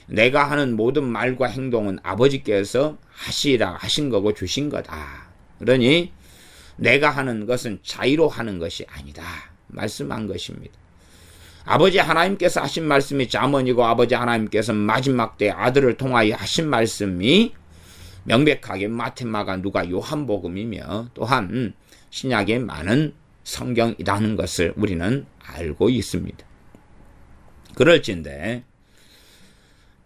내가 하는 모든 말과 행동은 아버지께서 하시라 하신 거고 주신 거다. 그러니 내가 하는 것은 자의로 하는 것이 아니다 말씀한 것입니다. 아버지 하나님께서 하신 말씀이 잠언이고, 아버지 하나님께서 마지막 때 아들을 통하여 하신 말씀이 명백하게 마태마가 누가 요한복음이며 또한 신약의 많은 성경이라는 것을 우리는 알고 있습니다. 그럴진데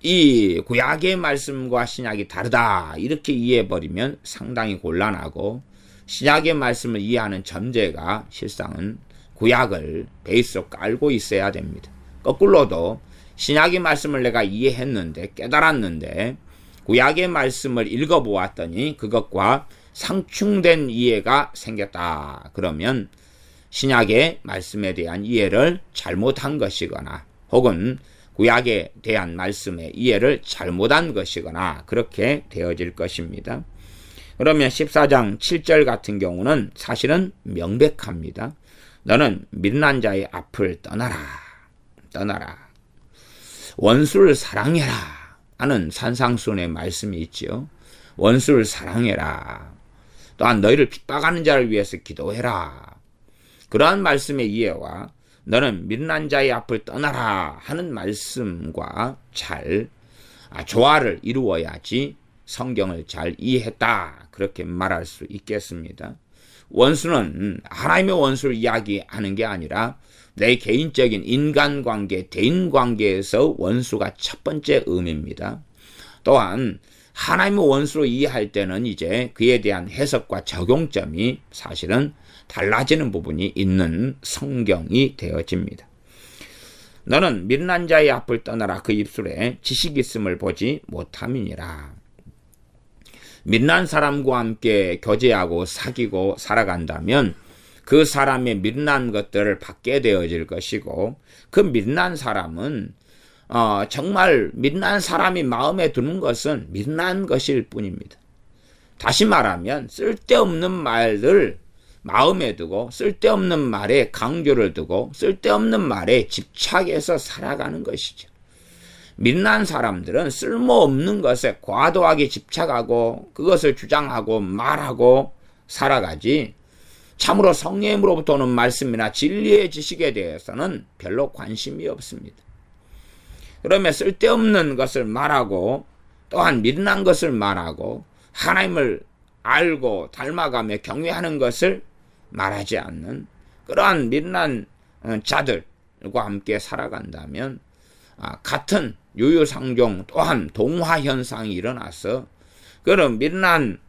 이 구약의 말씀과 신약이 다르다 이렇게 이해해버리면 상당히 곤란하고, 신약의 말씀을 이해하는 전제가 실상은 구약을 베이스로 깔고 있어야 됩니다. 거꾸로도 신약의 말씀을 내가 이해했는데 깨달았는데 구약의 말씀을 읽어보았더니 그것과 상충된 이해가 생겼다. 그러면 신약의 말씀에 대한 이해를 잘못한 것이거나 혹은 구약에 대한 말씀의 이해를 잘못한 것이거나 그렇게 되어질 것입니다. 그러면 14장 7절 같은 경우는 사실은 명백합니다. 너는 미련한 자의 앞을 떠나라. 원수를 사랑해라 하는 산상수훈의 말씀이 있지요. 원수를 사랑해라. 또한 너희를 핍박하는 자를 위해서 기도해라. 그러한 말씀의 이해와 너는 미련한 자의 앞을 떠나라 하는 말씀과 잘 조화를 이루어야지 성경을 잘 이해했다 그렇게 말할 수 있겠습니다. 원수는 하나님의 원수를 이야기하는 게 아니라 내 개인적인 인간관계, 대인관계에서 원수가 첫 번째 의미입니다. 또한 하나님의 원수로 이해할 때는 이제 그에 대한 해석과 적용점이 사실은 달라지는 부분이 있는 성경이 되어집니다. 너는 미련한 자의 앞을 떠나라. 그 입술에 지식이 있음을 보지 못함이니라. 미련한 사람과 함께 교제하고 사귀고 살아간다면 그 사람의 미련한 것들을 받게 되어질 것이고, 그 미련한 사람은 정말 미련한 사람이 마음에 드는 것은 미련한 것일 뿐입니다. 다시 말하면 쓸데없는 말을 마음에 두고 쓸데없는 말에 강조를 두고 쓸데없는 말에 집착해서 살아가는 것이죠. 미련한 사람들은 쓸모없는 것에 과도하게 집착하고 그것을 주장하고 말하고 살아가지, 참으로 성령님으로부터 오는 말씀이나 진리의 지식에 대해서는 별로 관심이 없습니다. 그러면 쓸데없는 것을 말하고 또한 미련한 것을 말하고 하나님을 알고 닮아가며 경외하는 것을 말하지 않는 그러한 미련한 자들과 함께 살아간다면 같은 유유상종 또한 동화현상이 일어나서 그런 미련한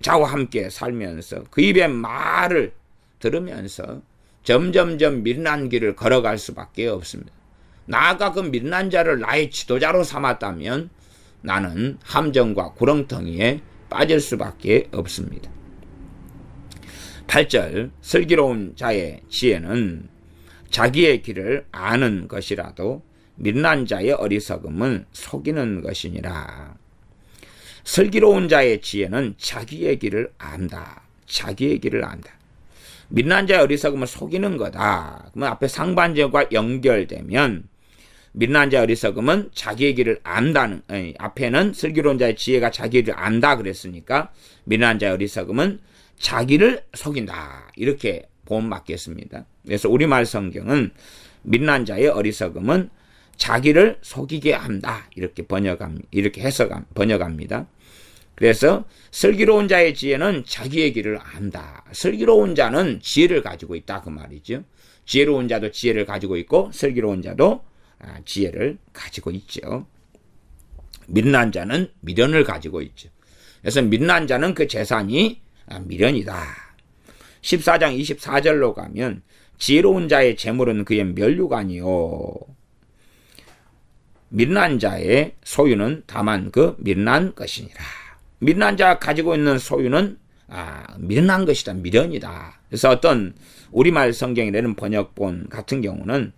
자와 함께 살면서 그 입의 말을 들으면서 점점점 미련한 길을 걸어갈 수밖에 없습니다. 나아가 그 미련한 자를 나의 지도자로 삼았다면 나는 함정과 구렁텅이에 빠질 수밖에 없습니다. 8절 슬기로운 자의 지혜는 자기의 길을 아는 것이라도 미련한 자의 어리석음은 속이는 것이니라. 슬기로운 자의 지혜는 자기의 길을 안다. 자기의 길을 안다. 미련한 자의 어리석음을 속이는 거다. 그러면 앞에 상반절과 연결되면 미련한 자의 어리석음은 자기의 길을 안다는, 앞에는 슬기로운 자의 지혜가 자기의 길을 안다 그랬으니까 미련한 자의 어리석음은 자기를 속인다. 이렇게 본받겠습니다. 그래서 우리말 성경은 미련한 자의 어리석음은 자기를 속이게 한다. 이렇게 번역합니다. 그래서 슬기로운 자의 지혜는 자기의 길을 안다. 슬기로운 자는 지혜를 가지고 있다. 그 말이죠. 지혜로운 자도 지혜를 가지고 있고 슬기로운 자도 지혜를 가지고 있죠. 미련한 자는 미련을 가지고 있죠. 그래서 미련한 자는 그 재산이 미련이다. 14장 24절로 가면 지혜로운 자의 재물은 그의 면류관이요 미련한 자의 소유는 다만 그 미련한 것이니라. 미련한 자가 가지고 있는 소유는 미련한 것이다. 미련이다. 그래서 어떤 우리말 성경에 내는 번역본 같은 경우는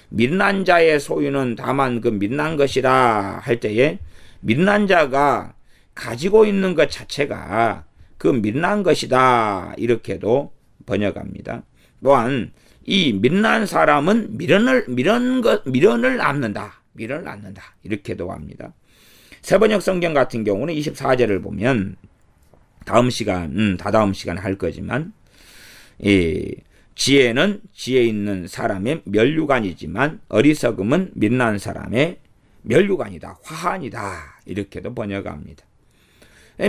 미련한 자의 소유는 다만 그 미련한 것이라 할 때에 미련한 자가 가지고 있는 것 자체가 그 미련한 것이다. 이렇게도 번역합니다. 또한 이 미련한 사람은 미련을 낳는다. 미련을 낳는다. 이렇게도 합니다. 새번역 성경 같은 경우는 24절을 보면 다다음 시간 할 거지만 지혜는 지혜 있는 사람의 면류관이지만 어리석음은 미련한 사람의 면류관이다. 화환이다. 이렇게도 번역합니다.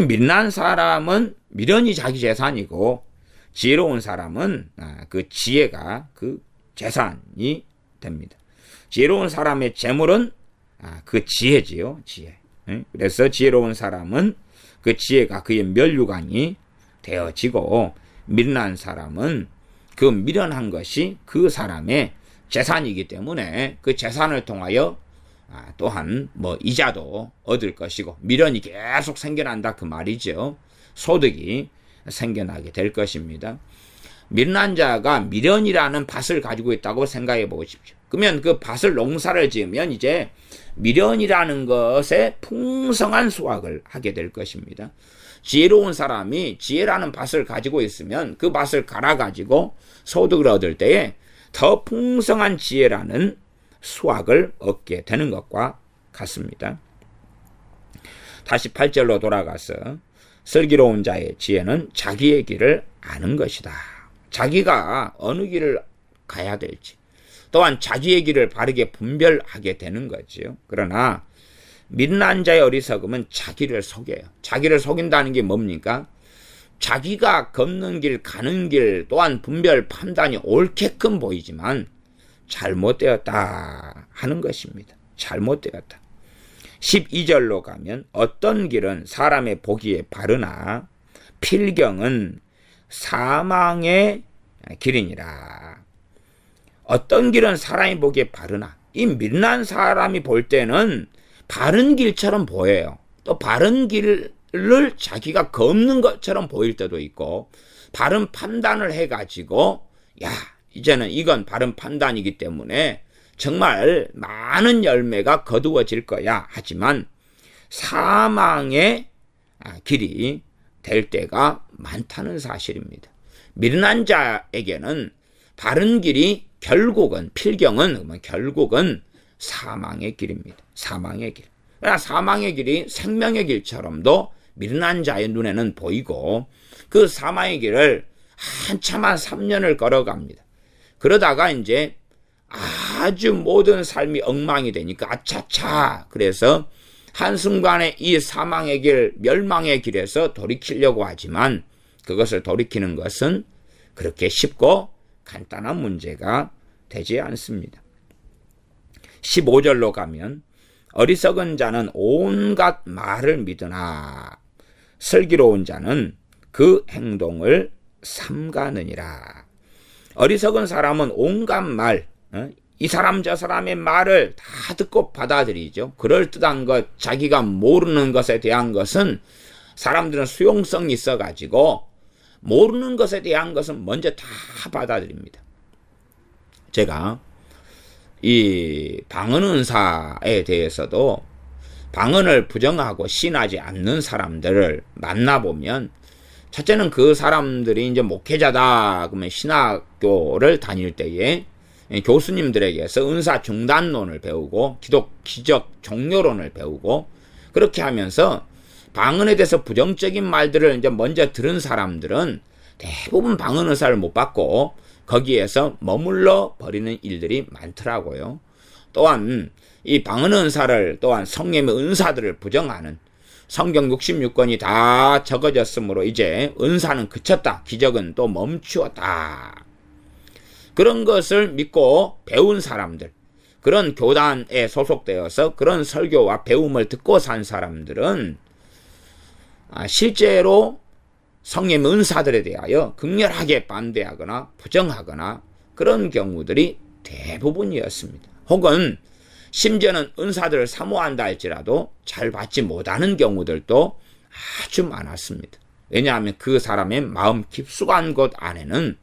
미련한 사람은 미련이 자기 재산이고 지혜로운 사람은 그 지혜가 그 재산이 됩니다. 지혜로운 사람의 재물은 그 지혜지요. 지혜. 그래서 지혜로운 사람은 그 지혜가 그의 면류관이 되어지고 미련한 사람은 그 미련한 것이 그 사람의 재산이기 때문에 그 재산을 통하여 또한 이자도 얻을 것이고 미련이 계속 생겨난다 그 말이죠. 소득이 생겨나게 될 것입니다. 미련한 자가 미련이라는 밭을 가지고 있다고 생각해 보십시오. 그러면 그 밭을 농사를 지으면 이제 미련이라는 것에 풍성한 수확을 하게 될 것입니다. 지혜로운 사람이 지혜라는 밭을 가지고 있으면 그 밭을 갈아가지고 소득을 얻을 때에 더 풍성한 지혜라는 수확을 얻게 되는 것과 같습니다. 다시 8절로 돌아가서 슬기로운 자의 지혜는 자기의 길을 아는 것이다. 자기가 어느 길을 가야 될지 또한 자기의 길을 바르게 분별하게 되는 거지요. 그러나 미련한 자의 어리석음은 자기를 속여요. 자기를 속인다는 게 뭡니까? 자기가 걷는 길, 가는 길 또한 분별 판단이 옳게끔 보이지만 잘못되었다 하는 것입니다. 잘못되었다. 12절로 가면 어떤 길은 사람의 보기에 바르나 필경은 사망의 길이니라. 어떤 길은 사람이 보기에 바르나 이 미련한 사람이 볼 때는 바른 길처럼 보여요. 또 바른 길을 자기가 걷는 것처럼 보일 때도 있고 바른 판단을 해가지고 이제는 이건 바른 판단이기 때문에 정말 많은 열매가 거두어질 거야 하지만 사망의 길이 될 때가 많다는 사실입니다. 미련한 자에게는 바른 길이 결국은 필경은 결국은 사망의 길입니다. 사망의 길. 그러나 사망의 길이 생명의 길처럼도 미련한 자의 눈에는 보이고 그 사망의 길을 한참한 3년을 걸어갑니다. 그러다가 이제 아주 모든 삶이 엉망이 되니까 아차차 그래서 한순간에 이 사망의 길, 멸망의 길에서 돌이키려고 하지만 그것을 돌이키는 것은 그렇게 쉽고 간단한 문제가 되지 않습니다. 15절로 가면 어리석은 자는 온갖 말을 믿으나 슬기로운 자는 그 행동을 삼가느니라. 어리석은 사람은 온갖 말, 이 사람 저 사람의 말을 다 듣고 받아들이죠. 그럴듯한 것, 자기가 모르는 것에 대한 것은 사람들은 수용성이 있어가지고 모르는 것에 대한 것은 먼저 다 받아들입니다. 제가 이 방언은사에 대해서도 방언을 부정하고 신하지 않는 사람들을 만나보면 첫째는 그 사람들이 이제 목회자다 그러면 신학교를 다닐 때에 교수님들에게서 은사 중단론을 배우고 기적 종료론을 배우고 그렇게 하면서 방언에 대해서 부정적인 말들을 이제 먼저 들은 사람들은 대부분 방언 은사를 못 받고 거기에서 머물러 버리는 일들이 많더라고요. 또한 이 방언 은사를 또한 성령의 은사들을 부정하는 성경 66권이 다 적어졌으므로 이제 은사는 그쳤다. 기적은 또 멈추었다. 그런 것을 믿고 배운 사람들 그런 교단에 소속되어서 그런 설교와 배움을 듣고 산 사람들은 실제로 성령 은사들에 대하여 극렬하게 반대하거나 부정하거나 그런 경우들이 대부분이었습니다. 혹은 심지어는 은사들을 사모한다 할지라도 잘 받지 못하는 경우들도 아주 많았습니다. 왜냐하면 그 사람의 마음 깊숙한 곳 안에는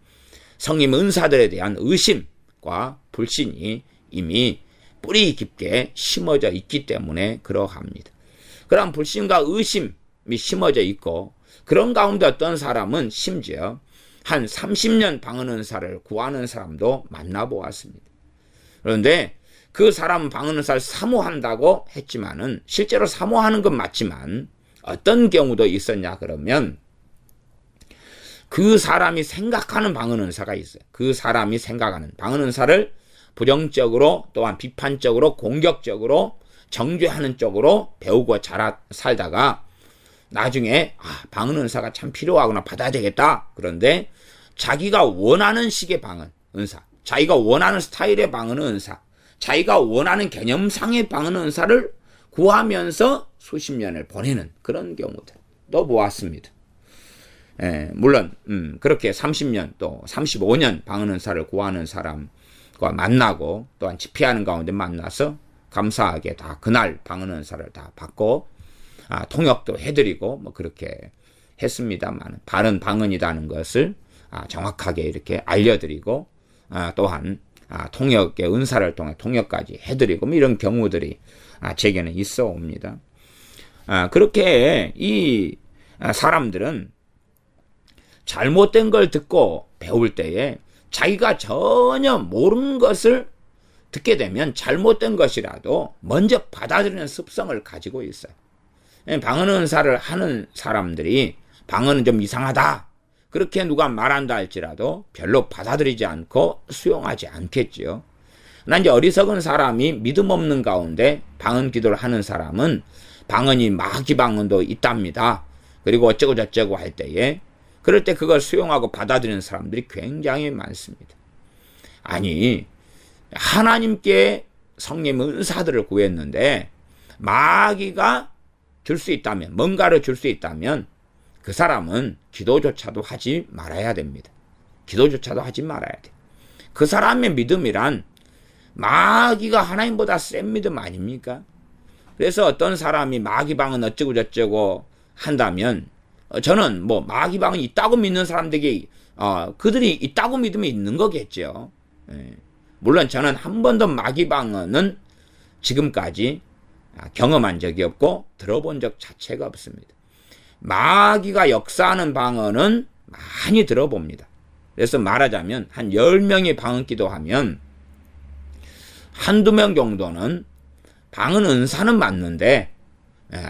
성령 은사들에 대한 의심과 불신이 이미 뿌리 깊게 심어져 있기 때문에 그러합니다. 그런 불신과 의심이 심어져 있고 그런 가운데 어떤 사람은 심지어 한 30년 방언 은사를 구하는 사람도 만나보았습니다. 그런데 그 사람은 방언 은사를 사모한다고 했지만은 실제로 사모하는 건 맞지만 어떤 경우도 있었냐 그러면 그 사람이 생각하는 방언 은사가 있어요. 그 사람이 생각하는 방언 은사를 부정적으로 또한 비판적으로 공격적으로 정죄하는 쪽으로 배우고 살다가 나중에 방언 은사가 참 필요하구나 받아야 되겠다. 그런데 자기가 원하는 식의 방언 은사, 자기가 원하는 스타일의 방언 은사, 자기가 원하는 개념상의 방언 은사를 구하면서 수십 년을 보내는 그런 경우들도 보았습니다. 물론 그렇게 30년 또 35년 방언 은사를 구하는 사람과 만나고 또한 집회하는 가운데 만나서 감사하게 다 그날 방언 은사를 다 받고 통역도 해드리고 뭐 그렇게 했습니다만 바른 방언이라는 것을 정확하게 이렇게 알려드리고 또한 통역의 은사를 통해 통역까지 해드리고 뭐 이런 경우들이 제게는 있어 옵니다. 그렇게 이 사람들은 잘못된 걸 듣고 배울 때에 자기가 전혀 모르는 것을 듣게 되면 잘못된 것이라도 먼저 받아들이는 습성을 가지고 있어요. 방언 은사를 하는 사람들이 방언은 좀 이상하다 그렇게 누가 말한다 할지라도 별로 받아들이지 않고 수용하지 않겠지요. 그러나 이제 어리석은 사람이 믿음 없는 가운데 방언 기도를 하는 사람은 방언이 마귀 방언도 있답니다. 그리고 어쩌고 저쩌고 할 때에 그럴 때 그걸 수용하고 받아들이는 사람들이 굉장히 많습니다. 아니 하나님께 성령 은사들을 구했는데 마귀가 줄 수 있다면 뭔가를 줄 수 있다면 그 사람은 기도조차도 하지 말아야 됩니다. 기도조차도 하지 말아야 돼. 그 사람의 믿음이란 마귀가 하나님보다 센 믿음 아닙니까? 그래서 어떤 사람이 마귀 방언 어쩌고 저쩌고 한다면 저는 뭐 마귀 방언이 있다고 믿는 사람들이 그들이 있다고 믿으면 있는 거겠죠. 물론 저는 한 번도 마귀 방언은 지금까지 경험한 적이 없고 들어본 적 자체가 없습니다. 마귀가 역사하는 방언은 많이 들어봅니다. 그래서 말하자면 한 10명이 방언 기도하면 한두 명 정도는 방언 은사는 맞는데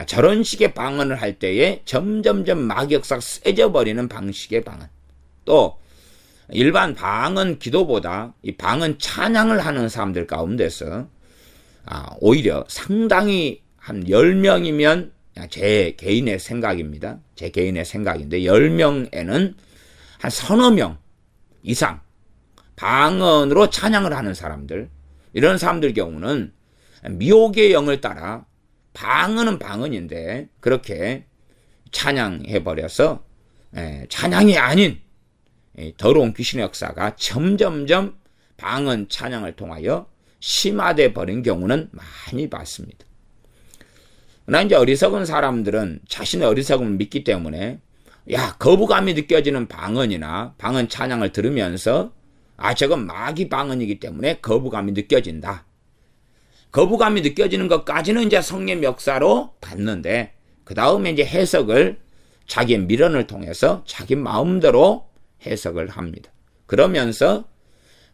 저런 식의 방언을 할 때에 점점점 마귀 역사가 세져버리는 방식의 방언, 또 일반 방언 기도보다 이 방언 찬양을 하는 사람들 가운데서 오히려 상당히 한 10명이면 제 개인의 생각입니다. 제 개인의 생각인데 10명에는 한 서너 명 이상 방언으로 찬양을 하는 사람들, 이런 사람들 경우는 미혹의 영을 따라 방언은 방언인데 그렇게 찬양해버려서 찬양이 아닌 더러운 귀신의 역사가 점점점 방언 찬양을 통하여 심화돼 버린 경우는 많이 봤습니다. 그러나 이제 어리석은 사람들은 자신의 어리석음을 믿기 때문에 거부감이 느껴지는 방언이나 방언 찬양을 들으면서 저건 마귀 방언이기 때문에 거부감이 느껴진다. 거부감이 느껴지는 것까지는 이제 성령 역사로 받는데 그 다음에 이제 해석을 자기의 미련을 통해서 자기 마음대로 해석을 합니다. 그러면서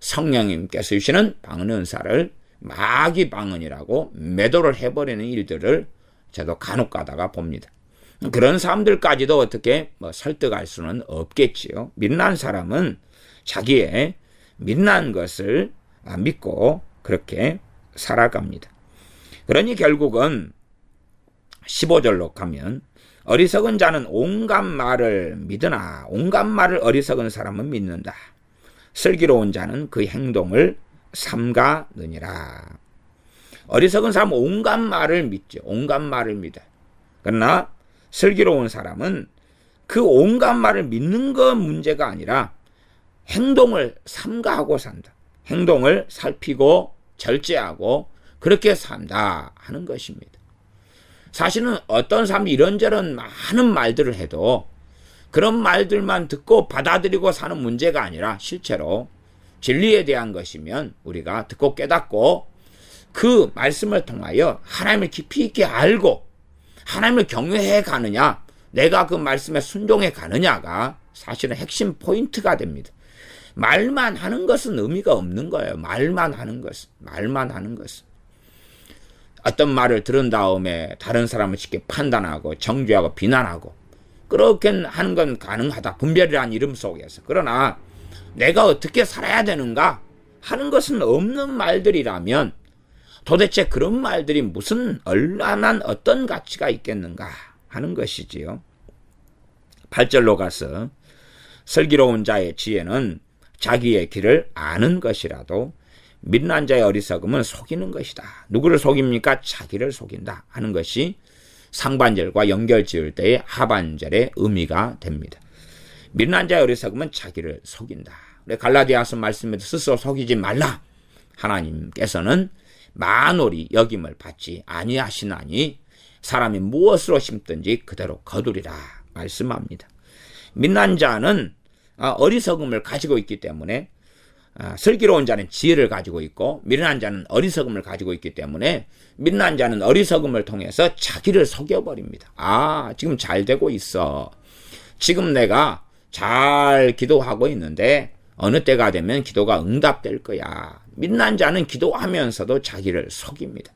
성령님께서 주시는 방언 은사를 마귀 방언이라고 매도를 해버리는 일들을 저도 간혹 가다가 봅니다. 그런 사람들까지도 어떻게 설득할 수는 없겠지요. 믿는 사람은 자기의 믿는 것을 믿고 그렇게 살아갑니다. 그러니 결국은 15절로 가면 어리석은 자는 온갖 말을 믿으나 온갖 말을 어리석은 사람은 믿는다. 슬기로운 자는 그 행동을 삼가느니라. 어리석은 사람은 온갖 말을 믿죠. 온갖 말을 믿어요. 그러나 슬기로운 사람은 그 온갖 말을 믿는 건 문제가 아니라 행동을 삼가하고 산다. 행동을 살피고 절제하고 그렇게 산다 하는 것입니다. 사실은 어떤 사람이 이런저런 많은 말들을 해도 그런 말들만 듣고 받아들이고 사는 문제가 아니라 실제로 진리에 대한 것이면 우리가 듣고 깨닫고 그 말씀을 통하여 하나님을 깊이 있게 알고 하나님을 경외해 가느냐, 내가 그 말씀에 순종해 가느냐가 사실은 핵심 포인트가 됩니다. 말만 하는 것은 의미가 없는 거예요. 말만 하는 것은. 어떤 말을 들은 다음에 다른 사람을 쉽게 판단하고 정죄하고 비난하고 그렇게 하는 건 가능하다. 분별이라는 이름 속에서. 그러나 내가 어떻게 살아야 되는가 하는 것은 없는 말들이라면 도대체 그런 말들이 무슨 얼마나 어떤 가치가 있겠는가 하는 것이지요. 8절로 가서 슬기로운 자의 지혜는 자기의 길을 아는 것이라도 미련한 자의 어리석음은 속이는 것이다. 누구를 속입니까? 자기를 속인다 하는 것이 상반절과 연결 지을 때의 하반절의 의미가 됩니다. 미련한 자의 어리석음은 자기를 속인다. 갈라디아서 말씀에도 스스로 속이지 말라. 하나님께서는 만홀이 여김을 받지 아니하시나니 사람이 무엇으로 심든지 그대로 거두리라 말씀합니다. 미련한 자는 어리석음을 가지고 있기 때문에 슬기로운 자는 지혜를 가지고 있고 미련한 자는 어리석음을 가지고 있기 때문에 미련한 자는 어리석음을 통해서 자기를 속여버립니다. 지금 잘 되고 있어. 지금 내가 잘 기도하고 있는데 어느 때가 되면 기도가 응답될 거야. 미련한 자는 기도하면서도 자기를 속입니다.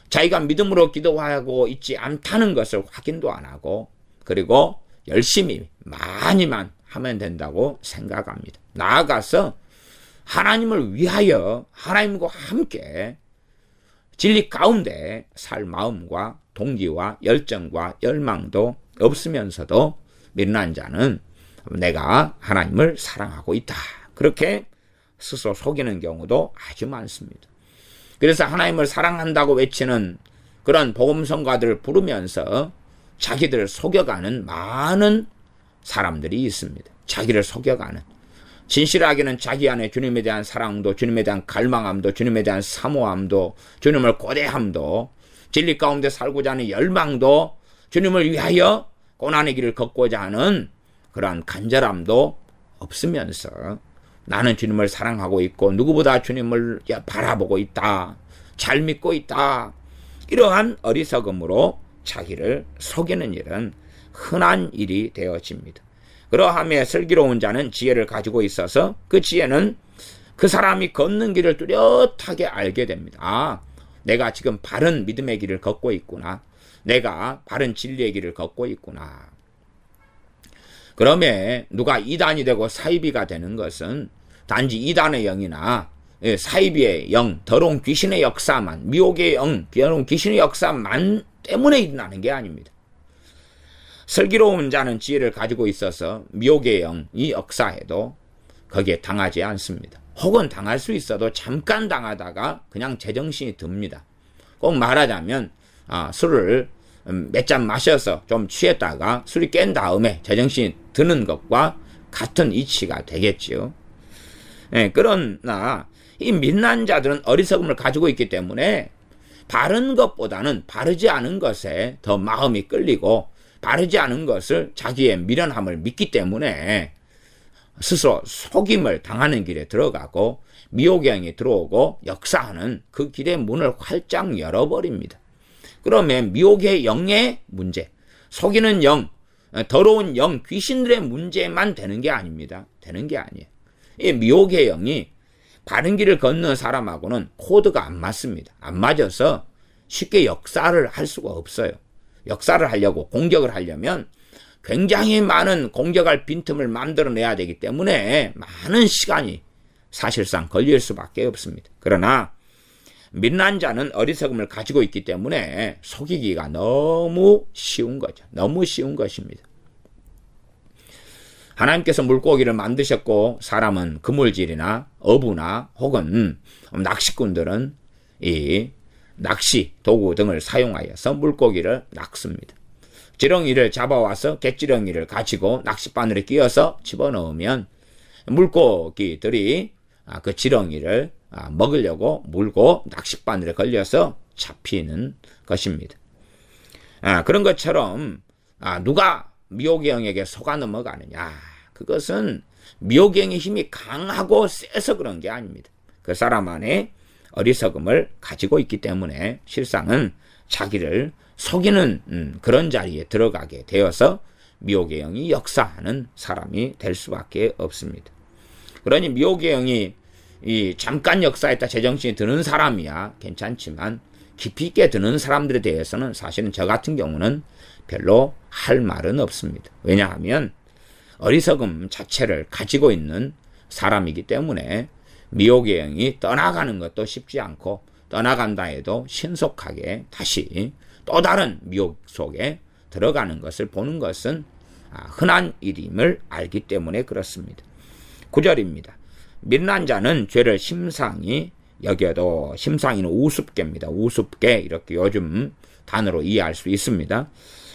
자기가 믿음으로 기도하고 있지 않다는 것을 확인도 안 하고 그리고 열심히 많이만 하면 된다고 생각합니다. 나아가서 하나님을 위하여 하나님과 함께 진리 가운데 살 마음과 동기와 열정과 열망도 없으면서도 미련한 자는 내가 하나님을 사랑하고 있다. 그렇게 스스로 속이는 경우도 아주 많습니다. 그래서 하나님을 사랑한다고 외치는 그런 복음성가들을 부르면서 자기들을 속여가는 많은 사람들이 있습니다. 자기를 속여가는. 진실하게는 자기 안에 주님에 대한 사랑도 주님에 대한 갈망함도 주님에 대한 사모함도 주님을 고대함도 진리 가운데 살고자 하는 열망도 주님을 위하여 고난의 길을 걷고자 하는 그러한 간절함도 없으면서 나는 주님을 사랑하고 있고 누구보다 주님을 바라보고 있다. 잘 믿고 있다. 이러한 어리석음으로 자기를 속이는 일은 흔한 일이 되어집니다. 그러함에 슬기로운 자는 지혜를 가지고 있어서 그 지혜는 그 사람이 걷는 길을 뚜렷하게 알게 됩니다. 내가 지금 바른 믿음의 길을 걷고 있구나. 내가 바른 진리의 길을 걷고 있구나. 그러면 누가 이단이 되고 사이비가 되는 것은 단지 이단의 영이나 사이비의 영, 더러운 귀신의 역사만, 미혹의 영, 더러운 귀신의 역사만 때문에 일어나는 게 아닙니다. 슬기로운 자는 지혜를 가지고 있어서 미혹의 영이 역사해도 거기에 당하지 않습니다. 혹은 당할 수 있어도 잠깐 당하다가 그냥 제정신이 듭니다. 꼭 말하자면 술을 몇 잔 마셔서 좀 취했다가 술이 깬 다음에 제정신이 드는 것과 같은 이치가 되겠지요. 그러나 이 미련한 자들은 어리석음을 가지고 있기 때문에 바른 것보다는 바르지 않은 것에 더 마음이 끌리고 바르지 않은 것을 자기의 미련함을 믿기 때문에 스스로 속임을 당하는 길에 들어가고 미혹의 영이 들어오고 역사하는 그 길의 문을 활짝 열어버립니다. 그러면 미혹의 영의 문제, 속이는 영, 더러운 영, 귀신들의 문제만 되는 게 아닙니다. 되는 게 아니에요. 이 미혹의 영이 바른 길을 걷는 사람하고는 코드가 안 맞습니다. 안 맞아서 쉽게 역사를 할 수가 없어요. 역사를 하려고 공격을 하려면 굉장히 많은 공격할 빈틈을 만들어내야 되기 때문에 많은 시간이 사실상 걸릴 수밖에 없습니다. 그러나 미련한 자는 어리석음을 가지고 있기 때문에 속이기가 너무 쉬운 거죠. 너무 쉬운 것입니다. 하나님께서 물고기를 만드셨고 사람은 그물질이나 어부나 혹은 낚시꾼들은 이 낚시 도구 등을 사용하여서 물고기를 낚습니다. 지렁이를 잡아와서 갯지렁이를 가지고 낚싯바늘에 끼워서 집어넣으면 물고기들이 그 지렁이를 먹으려고 물고 낚싯바늘에 걸려서 잡히는 것입니다. 그런 것처럼 누가 미혹의 영에게 속아 넘어가느냐, 그것은 미혹의 영의 힘이 강하고 세서 그런 게 아닙니다. 그 사람 안에 어리석음을 가지고 있기 때문에 실상은 자기를 속이는 그런 자리에 들어가게 되어서 미혹의 영이 역사하는 사람이 될 수밖에 없습니다. 그러니 미혹의 영이 잠깐 역사했다 제정신이 드는 사람이야 괜찮지만 깊이 있게 드는 사람들에 대해서는 사실은 저 같은 경우는 별로 할 말은 없습니다. 왜냐하면 어리석음 자체를 가지고 있는 사람이기 때문에 미혹의 영이 떠나가는 것도 쉽지 않고 떠나간다 해도 신속하게 다시 또 다른 미혹 속에 들어가는 것을 보는 것은 흔한 일임을 알기 때문에 그렇습니다. 9절입니다. 밀난 자는 죄를 심상히 여겨도, 심상이는 우습게입니다. 우습게 이렇게 요즘 단어로 이해할 수 있습니다.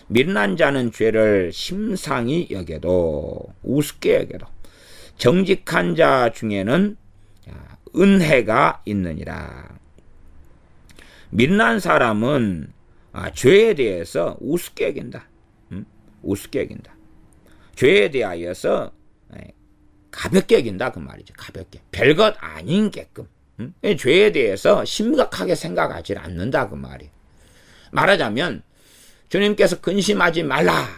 밀난 자는 죄를 심상히 여겨도, 우습게 여겨도 정직한 자 중에는 은혜가 있느니라. 밀난 사람은 죄에 대해서 우습게 여긴다. 우습게 여긴다. 죄에 대하여서 가볍게 여긴다 그 말이죠. 가볍게. 별것 아닌 게끔. 죄에 대해서 심각하게 생각하지 않는다 그 말이에요. 말하자면 주님께서 근심하지 말라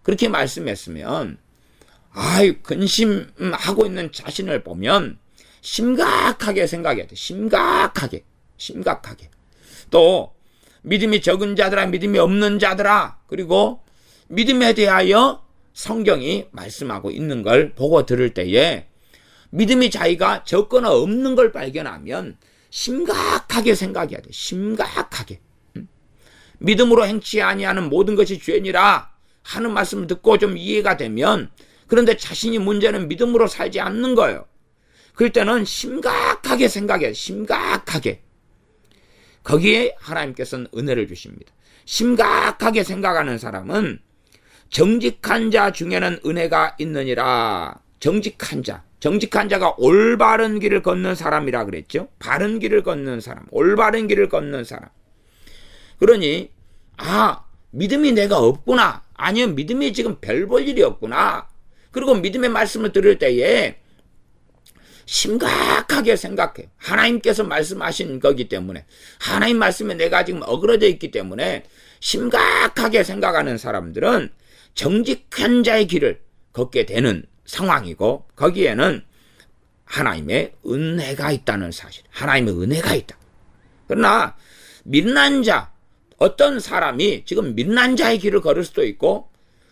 그렇게 말씀했으면 근심하고 있는 자신을 보면 심각하게 생각해야 돼. 심각하게. 또 믿음이 적은 자들아, 믿음이 없는 자들아, 그리고 믿음에 대하여 성경이 말씀하고 있는 걸 보고 들을 때에 믿음이 자기가 적거나 없는 걸 발견하면 심각하게 생각해야 돼. 심각하게. 믿음으로 행치 아니하는 모든 것이 죄니라 하는 말씀을 듣고 좀 이해가 되면, 그런데 자신이 문제는 믿음으로 살지 않는 거예요. 그럴 때는 심각하게 생각해야 돼. 심각하게. 거기에 하나님께서는 은혜를 주십니다. 심각하게 생각하는 사람은 정직한 자 중에는 은혜가 있느니라. 정직한 자가 올바른 길을 걷는 사람이라 그랬죠. 바른 길을 걷는 사람, 올바른 길을 걷는 사람. 그러니 믿음이 내가 없구나, 아니면 믿음이 지금 별 볼 일이 없구나, 그리고 믿음의 말씀을 들을 때에 심각하게 생각해. 하나님께서 말씀하신 거기 때문에, 하나님 말씀에 내가 지금 어그러져 있기 때문에 심각하게 생각하는 사람들은 정직한 자의 길을 걷게 되는 상황이고, 거기에는 하나님의 은혜가 있다는 사실, 하나님의 은혜가 있다. 그러나 밀난 자, 어떤 사람이 지금 밀난 자의 길을 걸을 수도 있고,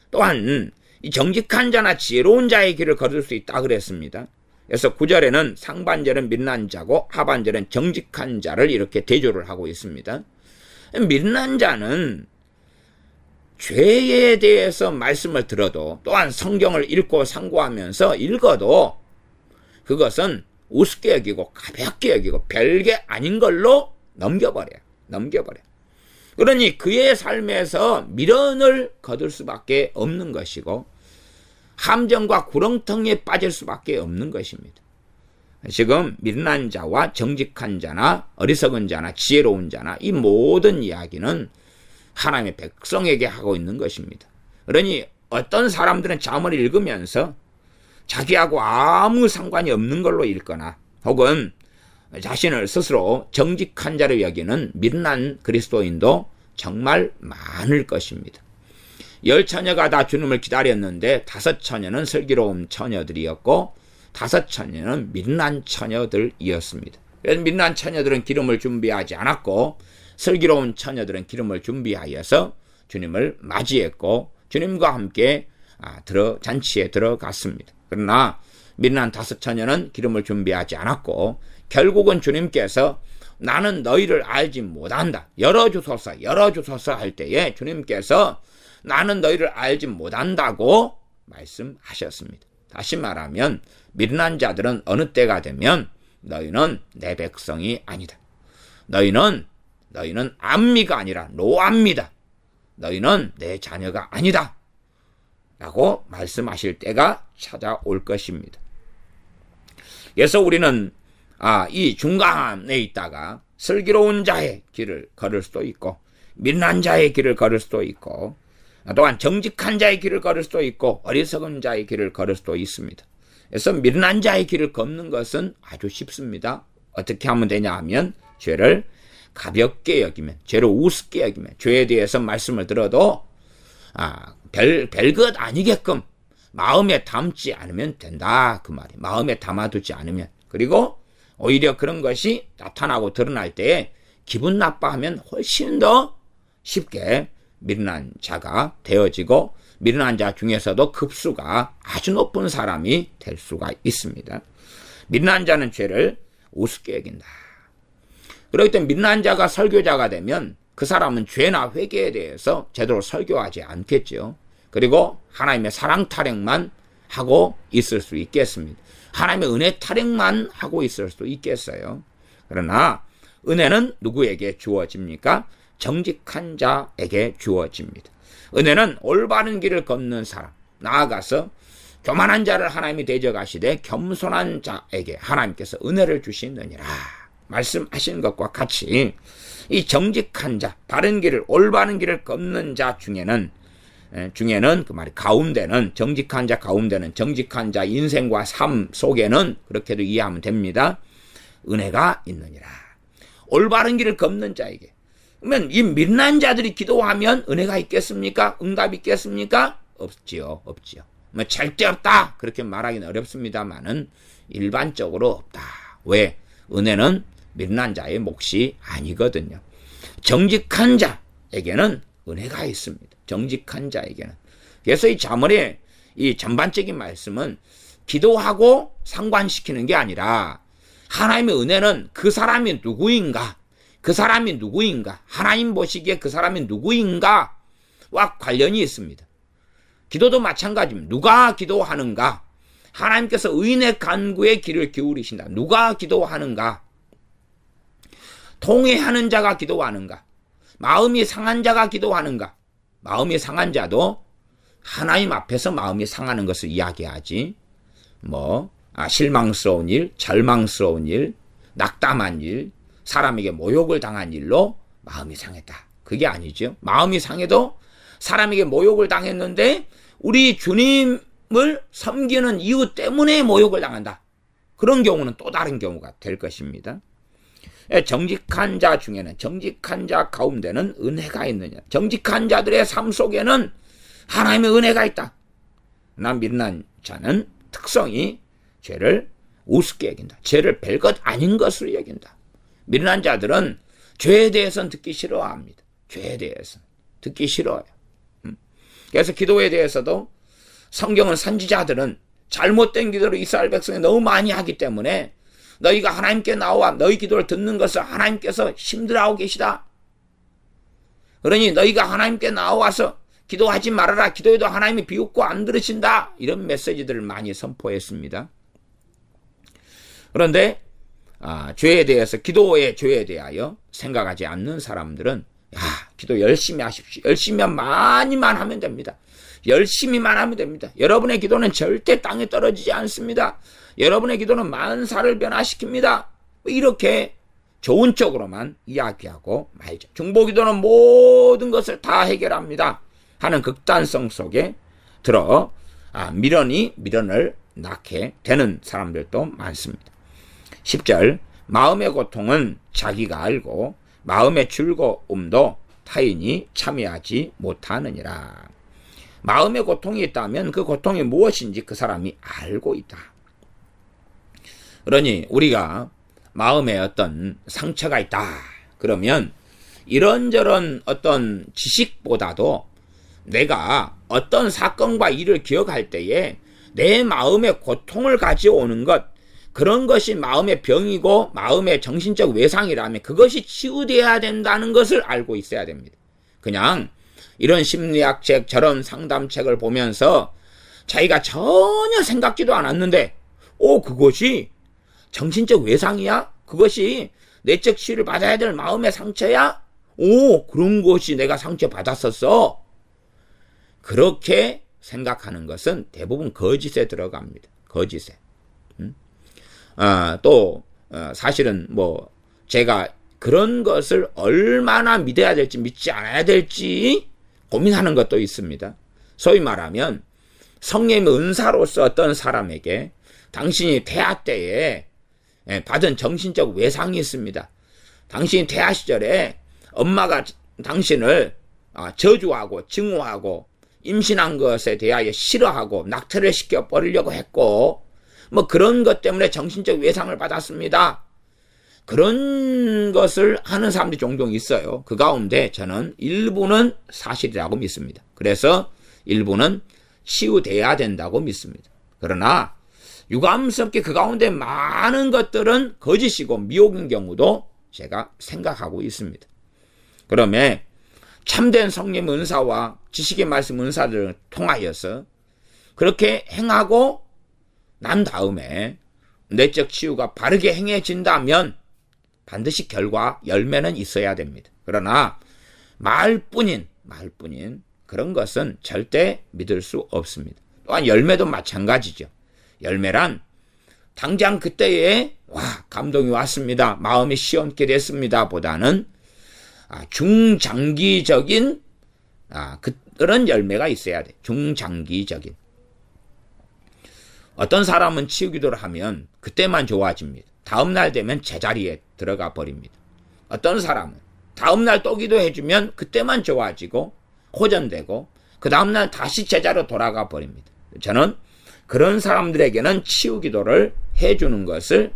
또한 이 정직한 자나 지혜로운 자의 길을 걸을 수 있다 그랬습니다. 그래서 9절에는 상반절은 밀난 자고 하반절은 정직한 자를 이렇게 대조를 하고 있습니다. 밀난 자는 죄에 대해서 말씀을 들어도, 또한 성경을 읽고 상고하면서 읽어도 그것은 우습게 여기고 가볍게 여기고 별게 아닌 걸로 넘겨버려요. 그러니 그의 삶에서 미련을 거둘 수밖에 없는 것이고 함정과 구렁텅이에 빠질 수밖에 없는 것입니다. 지금 밀난 자와 정직한 자나 어리석은 자나 지혜로운 자나 이 모든 이야기는 하나님의 백성에게 하고 있는 것입니다. 그러니 어떤 사람들은 잠언을 읽으면서 자기하고 아무 상관이 없는 걸로 읽거나, 혹은 자신을 스스로 정직한 자로 여기는 밀난 그리스도인도 정말 많을 것입니다. 10처녀가 다 주님을 기다렸는데 5처녀는 슬기로운 처녀들이었고 5처녀는 밀난 처녀들이었습니다. 그래서 밀난 처녀들은 기름을 준비하지 않았고 슬기로운 처녀들은 기름을 준비하여서 주님을 맞이했고 주님과 함께 잔치에 들어갔습니다. 그러나 밀난 5처녀는 기름을 준비하지 않았고 결국은 주님께서 나는 너희를 알지 못한다, 열어주소서 할 때에 주님께서 나는 너희를 알지 못한다고 말씀하셨습니다. 다시 말하면 밀난 자들은 어느 때가 되면 너희는 내 백성이 아니다, 너희는 너희는 암미가 아니라 노암미다. 너희는 내 자녀가 아니다. 라고 말씀하실 때가 찾아올 것입니다. 그래서 우리는 이 중간에 있다가 슬기로운 자의 길을 걸을 수도 있고 미련한 자의 길을 걸을 수도 있고 또한 정직한 자의 길을 걸을 수도 있고 어리석은 자의 길을 걸을 수도 있습니다. 그래서 미련한 자의 길을 걷는 것은 아주 쉽습니다. 어떻게 하면 되냐 하면 죄를 가볍게 여기면, 죄를 우습게 여기면, 죄에 대해서 말씀을 들어도 별것 아니게끔 마음에 담지 않으면 된다 그 말이. 마음에 담아두지 않으면. 그리고 오히려 그런 것이 나타나고 드러날 때에 기분 나빠하면 훨씬 더 쉽게 미련한 자가 되어지고 미련한 자 중에서도 급수가 아주 높은 사람이 될 수가 있습니다. 미련한 자는 죄를 우습게 여긴다. 그렇기 때문에 미련한 자가 설교자가 되면 그 사람은 죄나 회개에 대해서 제대로 설교하지 않겠죠. 그리고 하나님의 사랑 타령만 하고 있을 수 있겠습니다. 하나님의 은혜 타령만 하고 있을 수도 있겠어요. 그러나 은혜는 누구에게 주어집니까? 정직한 자에게 주어집니다. 은혜는 올바른 길을 걷는 사람, 나아가서 교만한 자를 하나님이 대적하시되 겸손한 자에게 하나님께서 은혜를 주시느니라 말씀하신 것과 같이 이 정직한 자, 바른 길을, 올바른 길을 걷는 자 중에는 그 말이 가운데는, 정직한 자 가운데는, 정직한 자 인생과 삶 속에는 그렇게도 이해하면 됩니다. 은혜가 있느니라. 올바른 길을 걷는 자에게. 그러면 이 미련한 자들이 기도하면 은혜가 있겠습니까? 응답이 있겠습니까? 없지요. 뭐 절대 없다 그렇게 말하기는 어렵습니다만은 일반적으로 없다. 왜? 은혜는 미련한 자의 몫이 아니거든요. 정직한 자에게는 은혜가 있습니다. 정직한 자에게는. 그래서 이 잠언의 이 전반적인 말씀은 기도하고 상관시키는 게 아니라 하나님의 은혜는 그 사람이 누구인가, 하나님 보시기에 그 사람이 누구인가와 관련이 있습니다. 기도도 마찬가지입니다. 누가 기도하는가? 하나님께서 의인의 간구에 귀를 기울이신다. 누가 기도하는가? 통회하는 자가 기도하는가? 마음이 상한 자가 기도하는가? 마음이 상한 자도 하나님 앞에서 마음이 상하는 것을 이야기하지. 실망스러운 일, 절망스러운 일, 낙담한 일, 사람에게 모욕을 당한 일로 마음이 상했다. 그게 아니죠. 마음이 상해도 사람에게 모욕을 당했는데 우리 주님을 섬기는 이유 때문에 모욕을 당한다. 그런 경우는 또 다른 경우가 될 것입니다. 정직한 자 중에는, 정직한 자 가운데는 은혜가 있느냐. 정직한 자들의 삶 속에는 하나님의 은혜가 있다. 나 미련한 자는 특성이 죄를 우습게 여긴다. 죄를 별것 아닌 것으로 여긴다. 미련한 자들은 죄에 대해서는 듣기 싫어합니다. 죄에 대해서는 듣기 싫어요. 그래서 기도에 대해서도 성경은 선지자들은 잘못된 기도를 이스라엘 백성이 너무 많이 하기 때문에 너희가 하나님께 나와 너희 기도를 듣는 것을 하나님께서 힘들어하고 계시다. 그러니 너희가 하나님께 나와서 기도하지 말아라. 기도해도 하나님이 비웃고 안 들으신다. 이런 메시지들을 많이 선포했습니다. 그런데 죄에 대해서, 기도의 죄에 대하여 생각하지 않는 사람들은 기도 열심히 하십시오. 열심히만 많이만 하면 됩니다. 열심히만 하면 됩니다. 여러분의 기도는 절대 땅에 떨어지지 않습니다. 여러분의 기도는 만사를 변화시킵니다. 이렇게 좋은 쪽으로만 이야기하고 말죠. 중보기도는 모든 것을 다 해결합니다 하는 극단성 속에 들어 미련을 낳게 되는 사람들도 많습니다. 10절, 마음의 고통은 자기가 알고 마음의 즐거움도 타인이 참여하지 못하느니라. 마음의 고통이 있다면 그 고통이 무엇인지 그 사람이 알고 있다. 그러니 우리가 마음에 어떤 상처가 있다 그러면 이런저런 어떤 지식보다도 내가 어떤 사건과 일을 기억할 때에 내 마음의 고통을 가져오는 것, 그런 것이 마음의 병이고 마음의 정신적 외상이라면 그것이 치유되어야 된다는 것을 알고 있어야 됩니다. 그냥 이런 심리학 책, 저런 상담책을 보면서 자기가 전혀 생각지도 않았는데 그것이 정신적 외상이야? 그것이 내적 치유를 받아야 될 마음의 상처야? 오, 그런 것이 내가 상처 받았었어. 그렇게 생각하는 것은 대부분 거짓에 들어갑니다. 거짓에. 사실은 제가 그런 것을 얼마나 믿어야 될지 믿지 않아야 될지 고민하는 것도 있습니다. 소위 말하면 성령의 은사로서 어떤 사람에게 당신이 태아 때에 받은 정신적 외상이 있습니다. 당신이 태아 시절에 엄마가 당신을 저주하고 증오하고 임신한 것에 대하여 싫어하고 낙태를 시켜버리려고 했고 그런 것 때문에 정신적 외상을 받았습니다. 그런 것을 하는 사람들이 종종 있어요. 그 가운데 저는 일부는 사실이라고 믿습니다. 그래서 일부는 치유돼야 된다고 믿습니다. 그러나 유감스럽게 그 가운데 많은 것들은 거짓이고 미혹인 경우도 제가 생각하고 있습니다. 그러면 참된 성령 은사와 지식의 말씀 은사를 통하여서 그렇게 행하고 난 다음에 내적 치유가 바르게 행해진다면 반드시 결과, 열매는 있어야 됩니다. 그러나 말뿐인 그런 것은 절대 믿을 수 없습니다. 또한 열매도 마찬가지죠. 열매란 당장 그때에 감동이 왔습니다. 마음이 시원케 됐습니다. 보다는 중장기적인 그런 열매가 있어야 돼. 중장기적인. 어떤 사람은 치유기도를 하면 그때만 좋아집니다. 다음날 되면 제자리에 들어가 버립니다. 어떤 사람은 다음날 또 기도해주면 그때만 좋아지고 호전되고 그 다음날 다시 제자로 돌아가 버립니다. 저는 그런 사람들에게는 치유기도를 해주는 것을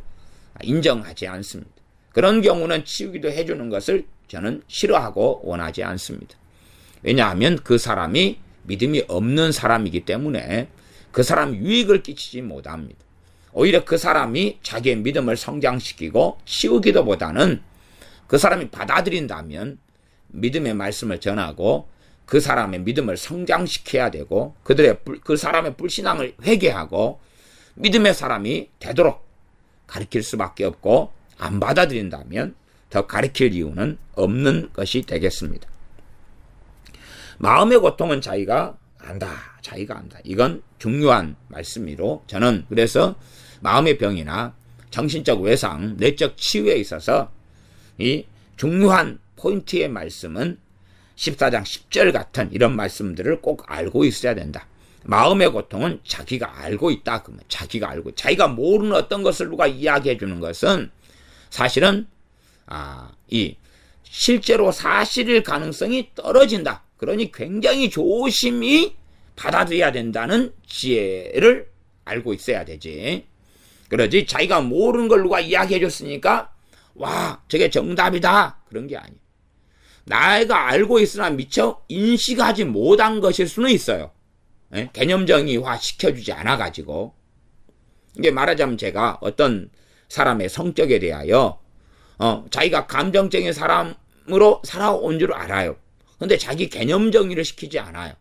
인정하지 않습니다. 그런 경우는 치유기도 해주는 것을 저는 싫어하고 원하지 않습니다. 왜냐하면 그 사람이 믿음이 없는 사람이기 때문에 그 사람 유익을 끼치지 못합니다. 오히려 그 사람이 자기의 믿음을 성장시키고 치우기도보다는 그 사람이 받아들인다면 믿음의 말씀을 전하고 그 사람의 믿음을 성장시켜야 되고 그 사람의 불신앙을 회개하고 믿음의 사람이 되도록 가르칠 수밖에 없고 안 받아들인다면 더 가르칠 이유는 없는 것이 되겠습니다. 마음의 고통은 자기가 안다. 이건 중요한 말씀이로 저는 그래서 마음의 병이나 정신적 외상, 내적 치유에 있어서 이 중요한 포인트의 말씀은 14장 10절 같은 이런 말씀들을 꼭 알고 있어야 된다. 마음의 고통은 자기가 알고 있다. 그러면 자기가 모르는 어떤 것을 누가 이야기해 주는 것은 사실은 이 실제로 사실일 가능성이 떨어진다. 그러니 굉장히 조심히 받아들여야 된다는 지혜를 알고 있어야 되지. 그러지 자기가 모르는 걸 누가 이야기해 줬으니까 저게 정답이다. 그런 게 아니에요. 내가 알고 있으나 미처 인식하지 못한 것일 수는 있어요. 개념정의화 시켜주지 않아가지고. 이게 말하자면 제가 어떤 사람의 성격에 대하여 자기가 감정적인 사람으로 살아온 줄 알아요. 근데 자기 개념정의를 시키지 않아요.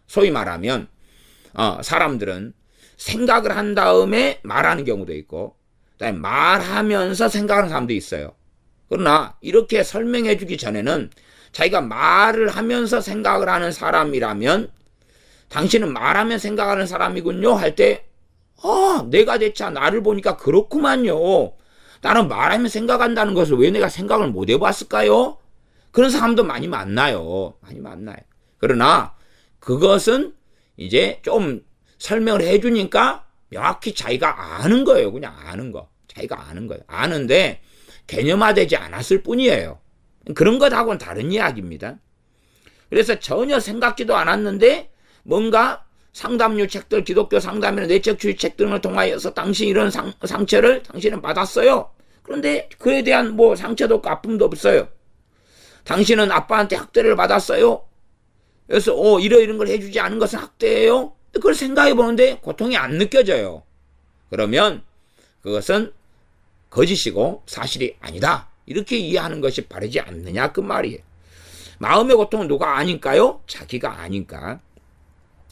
소위 말하면 사람들은 생각을 한 다음에 말하는 경우도 있고 그다음에 말하면서 생각하는 사람도 있어요. 그러나 이렇게 설명해 주기 전에는 자기가 말을 하면서 생각을 하는 사람이라면 당신은 말하면 생각하는 사람이군요 할 때 내가 대체 나를 보니까 그렇구만요. 나는 말하면 생각한다는 것을 왜 내가 생각을 못 해봤을까요? 그런 사람도 많이 만나요. 그러나 그것은 이제 좀 설명을 해주니까 명확히 자기가 아는 거예요. 그냥 아는 거. 자기가 아는 거예요. 아는데 개념화되지 않았을 뿐이에요. 그런 것하고는 다른 이야기입니다. 그래서 전혀 생각지도 않았는데 뭔가 상담류 책들, 기독교 상담이나 내적주의 책 등을 통하여서 당신 이런 상처를 당신은 받았어요. 그런데 그에 대한 상처도 없고 아픔도 없어요. 당신은 아빠한테 학대를 받았어요. 그래서 이런 걸 해주지 않은 것은 학대예요. 그걸 생각해 보는데 고통이 안 느껴져요. 그러면 그것은 거짓이고 사실이 아니다. 이렇게 이해하는 것이 바르지 않느냐 그 말이에요. 마음의 고통은 누가 아니까요? 자기가 아니까.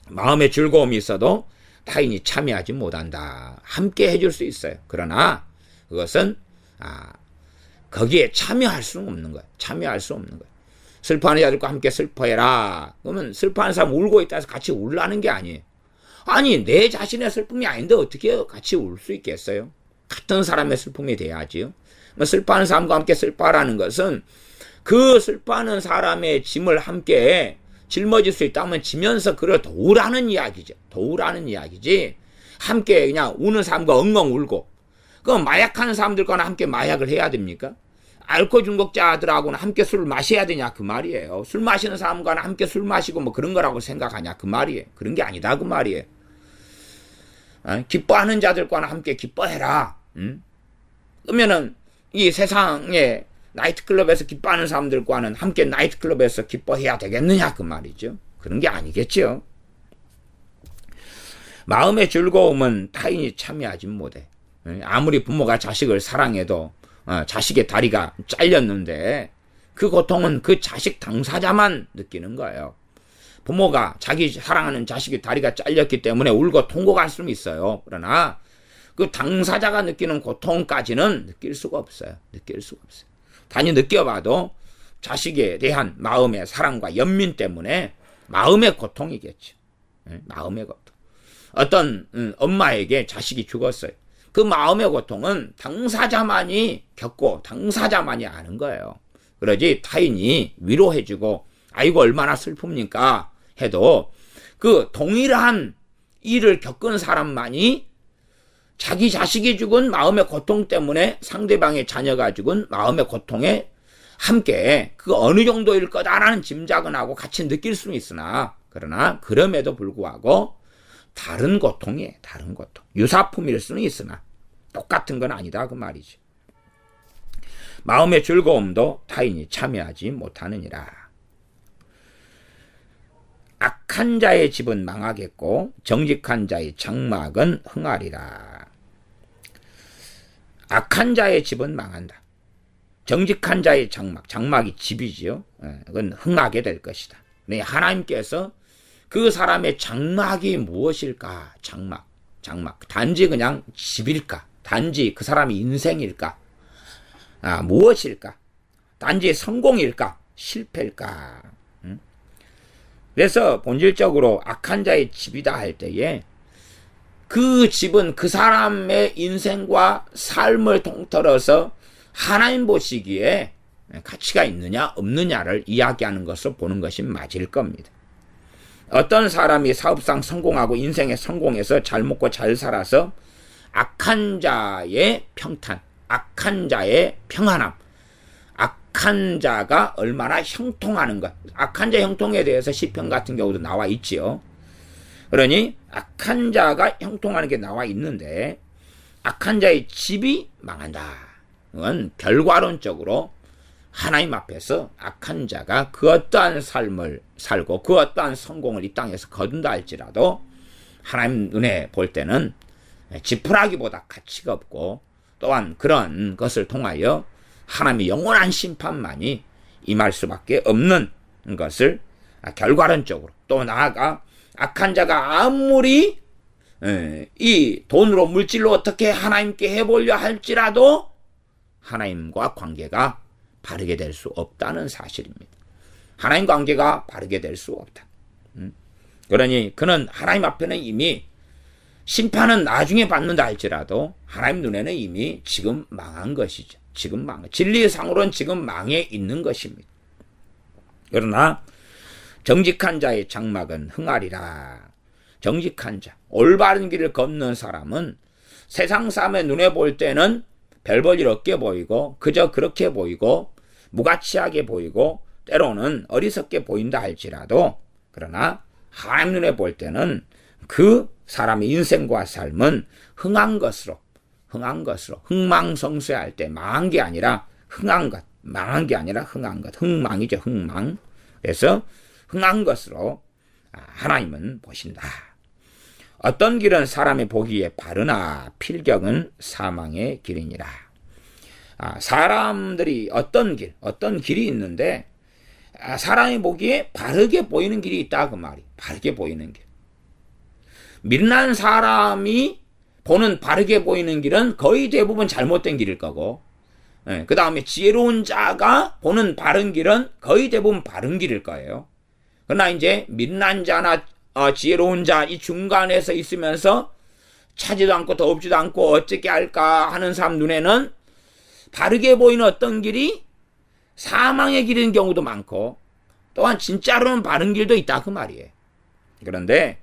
마음의 즐거움이 있어도 타인이 참여하지 못한다. 함께 해줄 수 있어요. 그러나 그것은 거기에 참여할 수는 없는 거예요. 참여할 수 없는 거예요. 슬퍼하는 자들과 함께 슬퍼해라. 그러면 슬퍼하는 사람 울고 있다 해서 같이 울라는 게 아니에요. 아니, 내 자신의 슬픔이 아닌데 어떻게 같이 울 수 있겠어요? 같은 사람의 슬픔이 돼야지요. 슬퍼하는 사람과 함께 슬퍼하라는 것은 그 슬퍼하는 사람의 짐을 함께 짊어질 수 있다면 지면서 그를 도우라는 이야기죠. 도우라는 이야기지. 함께 그냥 우는 사람과 엉엉 울고, 그 마약하는 사람들과는 함께 마약을 해야 됩니까? 알코올 중독자들하고는 함께 술을 마셔야 되냐 그 말이에요. 술 마시는 사람과는 함께 술 마시고 뭐 그런 거라고 생각하냐 그 말이에요. 그런 게 아니다 그 말이에요. 기뻐하는 자들과는 함께 기뻐해라. 그러면은 이 세상에 나이트클럽에서 기뻐하는 사람들과는 함께 나이트클럽에서 기뻐해야 되겠느냐 그 말이죠. 그런 게 아니겠죠. 마음의 즐거움은 타인이 참여하지 못해. 아무리 부모가 자식을 사랑해도 자식의 다리가 잘렸는데 그 고통은 그 자식 당사자만 느끼는 거예요. 부모가 자기 사랑하는 자식의 다리가 잘렸기 때문에 울고 통곡할 수는 있어요. 그러나 그 당사자가 느끼는 고통까지는 느낄 수가 없어요. 느낄 수가 없어요. 단히 느껴봐도 자식에 대한 마음의 사랑과 연민 때문에 마음의 고통이겠죠. 마음의 고통. 어떤 엄마에게 자식이 죽었어요. 그 마음의 고통은 당사자만이 겪고 당사자만이 아는 거예요. 그러지 타인이 위로해주고 아이고 얼마나 슬픕니까 해도 그 동일한 일을 겪은 사람만이 자기 자식이 죽은 마음의 고통 때문에 상대방의 자녀가 죽은 마음의 고통에 함께 그 어느 정도일 거다라는 짐작은 하고 같이 느낄 수는 있으나 그러나 그럼에도 불구하고 다른 고통이에요. 다른 고통. 유사품일 수는 있으나 똑같은 건 아니다 그 말이죠. 마음의 즐거움도 타인이 참여하지 못하느니라. 악한 자의 집은 망하겠고 정직한 자의 장막은 흥하리라. 악한 자의 집은 망한다. 정직한 자의 장막, 장막이 집이지요. 그건 흥하게 될 것이다. 네, 하나님께서 그 사람의 장막이 무엇일까? 장막. 단지 그냥 집일까? 단지 그 사람의 인생일까? 무엇일까? 단지 성공일까? 실패일까? 그래서 본질적으로 악한 자의 집이다 할 때에 그 집은 그 사람의 인생과 삶을 통틀어서 하나님 보시기에 가치가 있느냐 없느냐를 이야기하는 것을 보는 것이 맞을 겁니다. 어떤 사람이 사업상 성공하고 인생에 성공해서 잘 먹고 잘 살아서 악한 자의 평탄, 악한 자의 평안함, 악한 자가 얼마나 형통하는 것, 악한 자 형통에 대해서 시편 같은 경우도 나와 있지요. 그러니 악한 자가 형통하는 게 나와 있는데 악한 자의 집이 망한다. 그건 결과론적으로 하나님 앞에서 악한 자가 그 어떠한 삶을 살고 그 어떠한 성공을 이 땅에서 거둔다 할지라도 하나님 눈에 볼 때는 지푸라기보다 가치가 없고 또한 그런 것을 통하여 하나님의 영원한 심판만이 임할 수밖에 없는 것을 결과론적으로 또 나아가 악한 자가 아무리 이 돈으로 물질로 어떻게 하나님께 해보려 할지라도 하나님과 관계가 바르게 될 수 없다는 사실입니다. 하나님 관계가 바르게 될 수 없다. 그러니 그는 하나님 앞에는 이미 심판은 나중에 받는다 할지라도 하나님 눈에는 이미 지금 망한 것이죠. 지금 진리상으로는 지금 망해 있는 것입니다. 그러나 정직한 자의 장막은 흥하리라. 정직한 자, 올바른 길을 걷는 사람은 세상 사람의 눈에 볼 때는 별 볼 일 없게 보이고 그저 그렇게 보이고 무가치하게 보이고 때로는 어리석게 보인다 할지라도 그러나 하나님 눈에 볼 때는 그 사람의 인생과 삶은 흥한 것으로 흥망성쇠할 때 망한 게 아니라 흥한 것, 망한 게 아니라 흥한 것, 흥망이죠. 흥망. 그래서 흥한 것으로 하나님은 보신다. 어떤 길은 사람이 보기에 바르나 필경은 사망의 길이니라. 사람들이 어떤 길이 있는데 사람이 보기에 바르게 보이는 길이 있다 그 말이. 바르게 보이는 길. 미련한 사람이 보는 바르게 보이는 길은 거의 대부분 잘못된 길일 거고 그 다음에 지혜로운 자가 보는 바른 길은 거의 대부분 바른 길일 거예요. 그러나 이제 미련한 자나 지혜로운 자 이 중간에서 있으면서 차지도 않고 더럽지도 않고 어떻게 할까 하는 사람 눈에는 바르게 보이는 어떤 길이 사망의 길인 경우도 많고 또한 진짜로는 바른 길도 있다 그 말이에요. 그런데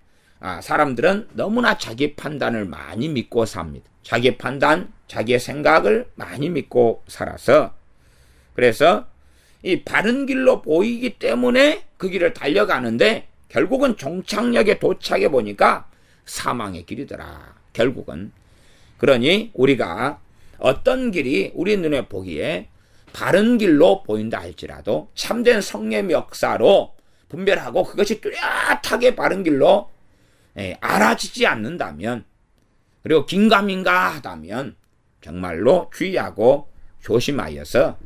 사람들은 너무나 자기 판단을 많이 믿고 삽니다. 자기 판단, 자기의 생각을 많이 믿고 살아서 그래서 이 바른 길로 보이기 때문에 그 길을 달려가는데 결국은 종착역에 도착해 보니까 사망의 길이더라. 결국은. 그러니 우리가 어떤 길이 우리 눈에 보기에 바른 길로 보인다 할지라도 참된 성령의 역사로 분별하고 그것이 뚜렷하게 바른 길로 알아지지 않는다면 그리고 긴가민가 하다면 정말로 주의하고 조심하여서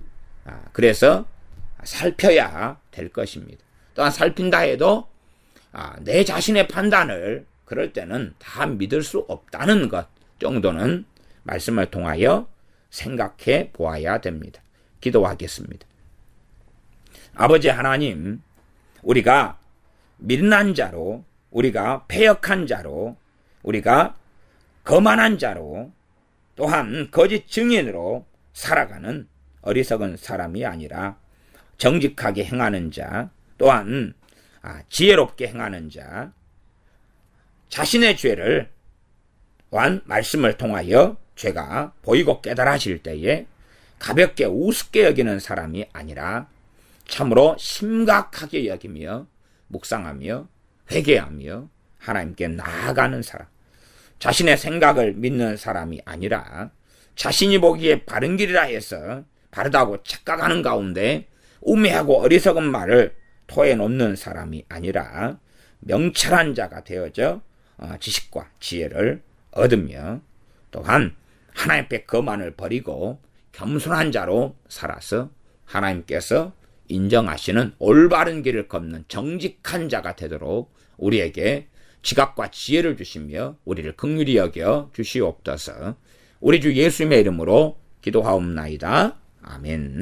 그래서 살펴야 될 것입니다. 또한 살핀다 해도 내 자신의 판단을 그럴 때는 다 믿을 수 없다는 것 정도는 말씀을 통하여 생각해 보아야 됩니다. 기도하겠습니다. 아버지 하나님, 우리가 미련한 자로, 우리가 패역한 자로, 우리가 거만한 자로, 또한 거짓 증인으로 살아가는 어리석은 사람이 아니라 정직하게 행하는 자, 또한 지혜롭게 행하는 자, 자신의 죄를 또한 말씀을 통하여 죄가 보이고 깨달아질 때에 가볍게 우습게 여기는 사람이 아니라 참으로 심각하게 여기며 묵상하며 회개하며 하나님께 나아가는 사람, 자신의 생각을 믿는 사람이 아니라 자신이 보기에 바른 길이라 해서 바르다고 착각하는 가운데 우매하고 어리석은 말을 토해 놓는 사람이 아니라 명철한 자가 되어져 지식과 지혜를 얻으며 또한 하나님 앞에 거만을 버리고 겸손한 자로 살아서 하나님께서 인정하시는 올바른 길을 걷는 정직한 자가 되도록 우리에게 지각과 지혜를 주시며 우리를 긍휼히 여겨 주시옵소서. 우리 주 예수님의 이름으로 기도하옵나이다. 아멘.